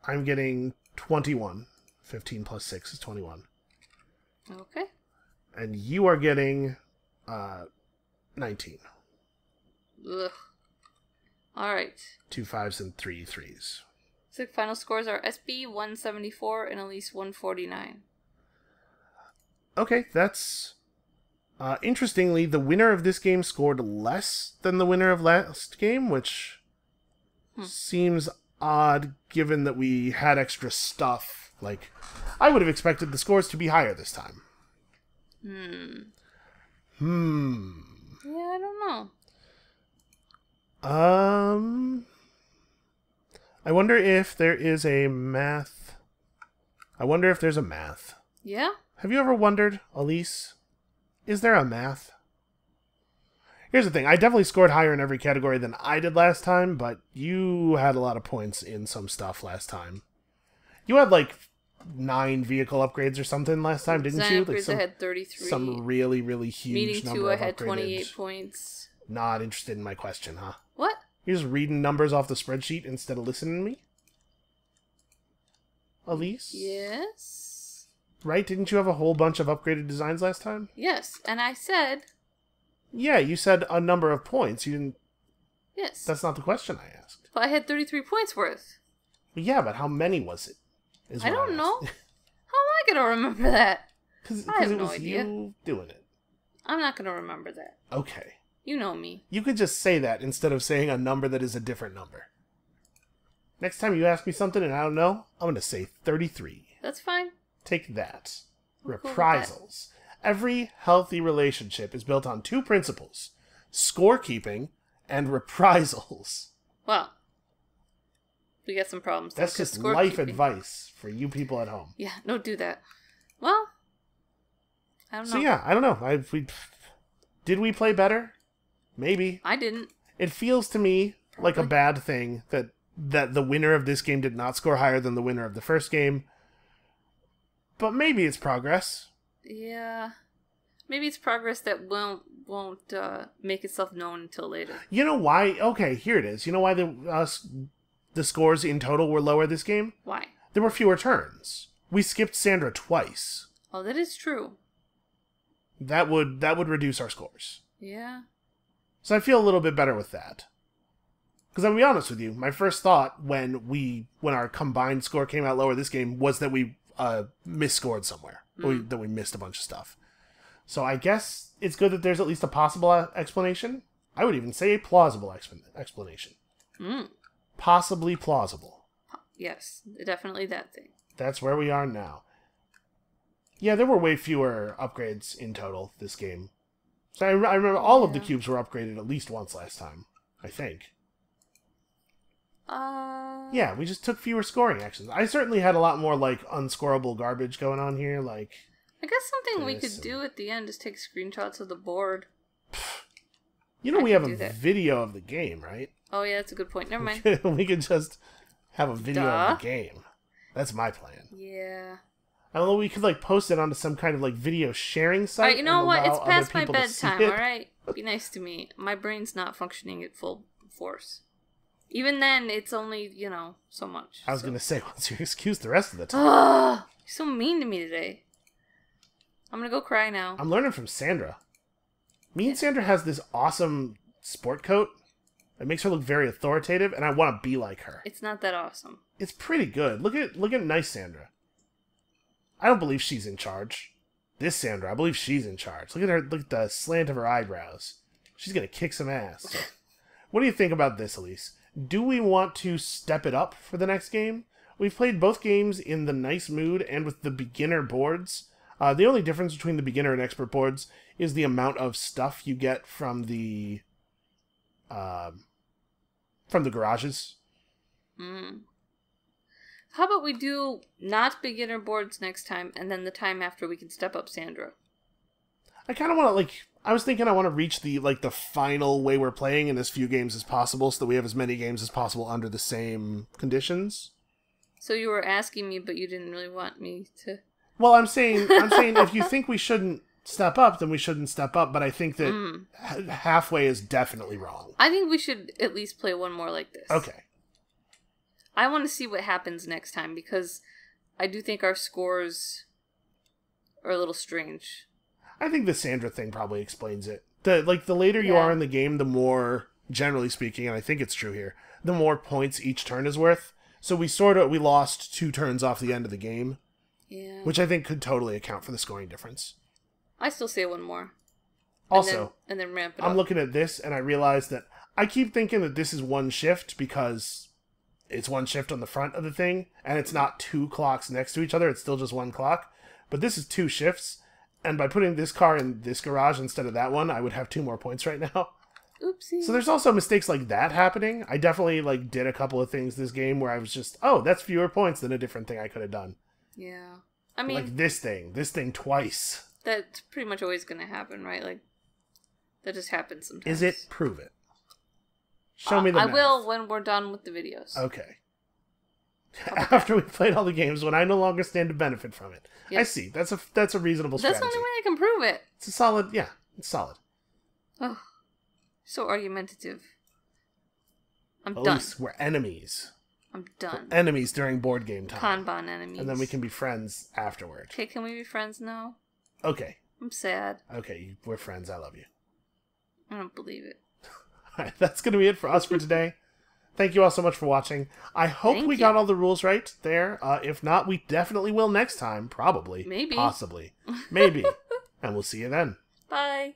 I'm getting 21. 15 plus 6 is 21. Okay. And you are getting 19. Ugh. Alright. 2 5s and 3 3s. So final scores are SB 174 and Elise 149. Okay, that's... interestingly, the winner of this game scored less than the winner of last game, which seems odd given that we had extra stuff. Like, I would have expected the scores to be higher this time. Yeah, I don't know. I wonder if there is a math... I wonder if there's a math. Yeah? Have you ever wondered, Elise, is there a math? Here's the thing, I definitely scored higher in every category than I did last time, but you had a lot of points in some stuff last time. You had, like, 9 vehicle upgrades or something last time, didn't you? Like I had 33. Some really, really huge Meeting number 2, of I had upgraded. 28 points. Not interested in my question, huh? What? You're just reading numbers off the spreadsheet instead of listening to me? Elise? Yes? Right? Didn't you have a whole bunch of upgraded designs last time? Yes, and I said... Yeah, you said a number of points. You didn't... Yes. That's not the question I asked. But I had 33 points worth. Yeah, but how many was it? I don't know. How am I going to remember that? Because I have it no was idea. you doing it. I'm not going to remember that. Okay. You know me. You could just say that instead of saying a number that is a different number. Next time you ask me something and I don't know, I'm going to say 33. That's fine. Take that. I'm cool with Reprisals. Every healthy relationship is built on 2 principles. Scorekeeping and reprisals. Well, we got some problems. That's just life advice for you people at home. Yeah, don't do that. Well, I don't know. So yeah, I don't know. Did we play better? Maybe. I didn't. It feels to me like a bad thing that the winner of this game did not score higher than the winner of the first game. But maybe it's progress. Yeah. Maybe it's progress that won't make itself known until later. You know why? Okay, here it is. You know why the scores in total were lower this game? Why? There were fewer turns. We skipped Sandra twice. Oh, that is true. That would reduce our scores. Yeah. So I feel a little bit better with that. Because I'll be honest with you, my first thought when our combined score came out lower this game was that we misscored somewhere. That we missed a bunch of stuff. So I guess it's good that there's at least a possible explanation. I would even say a plausible explanation. Possibly plausible. Yes, definitely that thing. That's where we are now. Yeah, there were way fewer upgrades in total this game. So I remember all of the cubes were upgraded at least once last time, I think. Yeah, we just took fewer scoring actions. I certainly had a lot more, like, unscorable garbage going on here, like... I guess something we could do at the end is take screenshots of the board. You know we have a video of the game, right? Oh, yeah, that's a good point. Never mind. We could just have a video of the game. That's my plan. Yeah. Although we could, like, post it onto some kind of, like, video sharing site. Alright, you know what? It's past my bedtime, alright? Be nice to me. My brain's not functioning at full force. Even then, it's only, you know, so much. I was going to say, what's your excuse the rest of the time? Ugh! You're so mean to me today. I'm going to go cry now. I'm learning from Sandra. Me and Sandra has this awesome sport coat. It makes her look very authoritative, and I want to be like her. It's not that awesome. It's pretty good. Look at nice Sandra. I don't believe she's in charge. This Sandra, I believe she's in charge. Look at her. Look at the slant of her eyebrows. She's going to kick some ass. What do you think about this, Elise? Do we want to step it up for the next game? We've played both games in the nice mood and with the beginner boards. The only difference between the beginner and expert boards is the amount of stuff you get from the garages. How about we do not beginner boards next time, and then the time after we can step up Sandra? I kind of want to, like... I was thinking I want to reach the final way we're playing in as few games as possible so that we have as many games as possible under the same conditions. So you were asking me, but you didn't really want me to... Well, I'm saying if you think we shouldn't step up, then we shouldn't step up, but I think that halfway is definitely wrong. I think we should at least play one more like this. Okay. I want to see what happens next time, because I do think our scores are a little strange. I think the Sandra thing probably explains it. The later you are in the game, the more, generally speaking, and I think it's true here, the more points each turn is worth. So we lost 2 turns off the end of the game. Yeah. Which I think could totally account for the scoring difference. I still say one more. Also, and then ramp it up. I'm looking at this and I realize that I keep thinking that this is one shift because it's one shift on the front of the thing, and it's not 2 clocks next to each other, it's still just 1 clock. But this is 2 shifts. And by putting this car in this garage instead of that one, I would have 2 more points right now. Oopsie. So there's also mistakes like that happening. I definitely did a couple of things this game where I was just, oh, that's fewer points than a different thing I could have done. Yeah. I mean... Like this thing twice. That's pretty much always going to happen, right? Like, that just happens sometimes. Is it? Prove it. Show me the math. I will when we're done with the videos. Okay. After we've played all the games, when I no longer stand to benefit from it. Yep. I see. That's a reasonable strategy. That's the only way I can prove it. It's a solid, yeah. It's solid. Oh, so argumentative. I'm done. Elise, we're enemies. I'm done. We're enemies during board game time. Kanban enemies. And then we can be friends afterward. Okay, can we be friends now? Okay. I'm sad. Okay, we're friends. I love you. I don't believe it. Alright, that's going to be it for us for today. Thank you all so much for watching. I hope we got all the rules right there. If not, we definitely will next time. Probably. Maybe. Possibly. Maybe. And we'll see you then. Bye.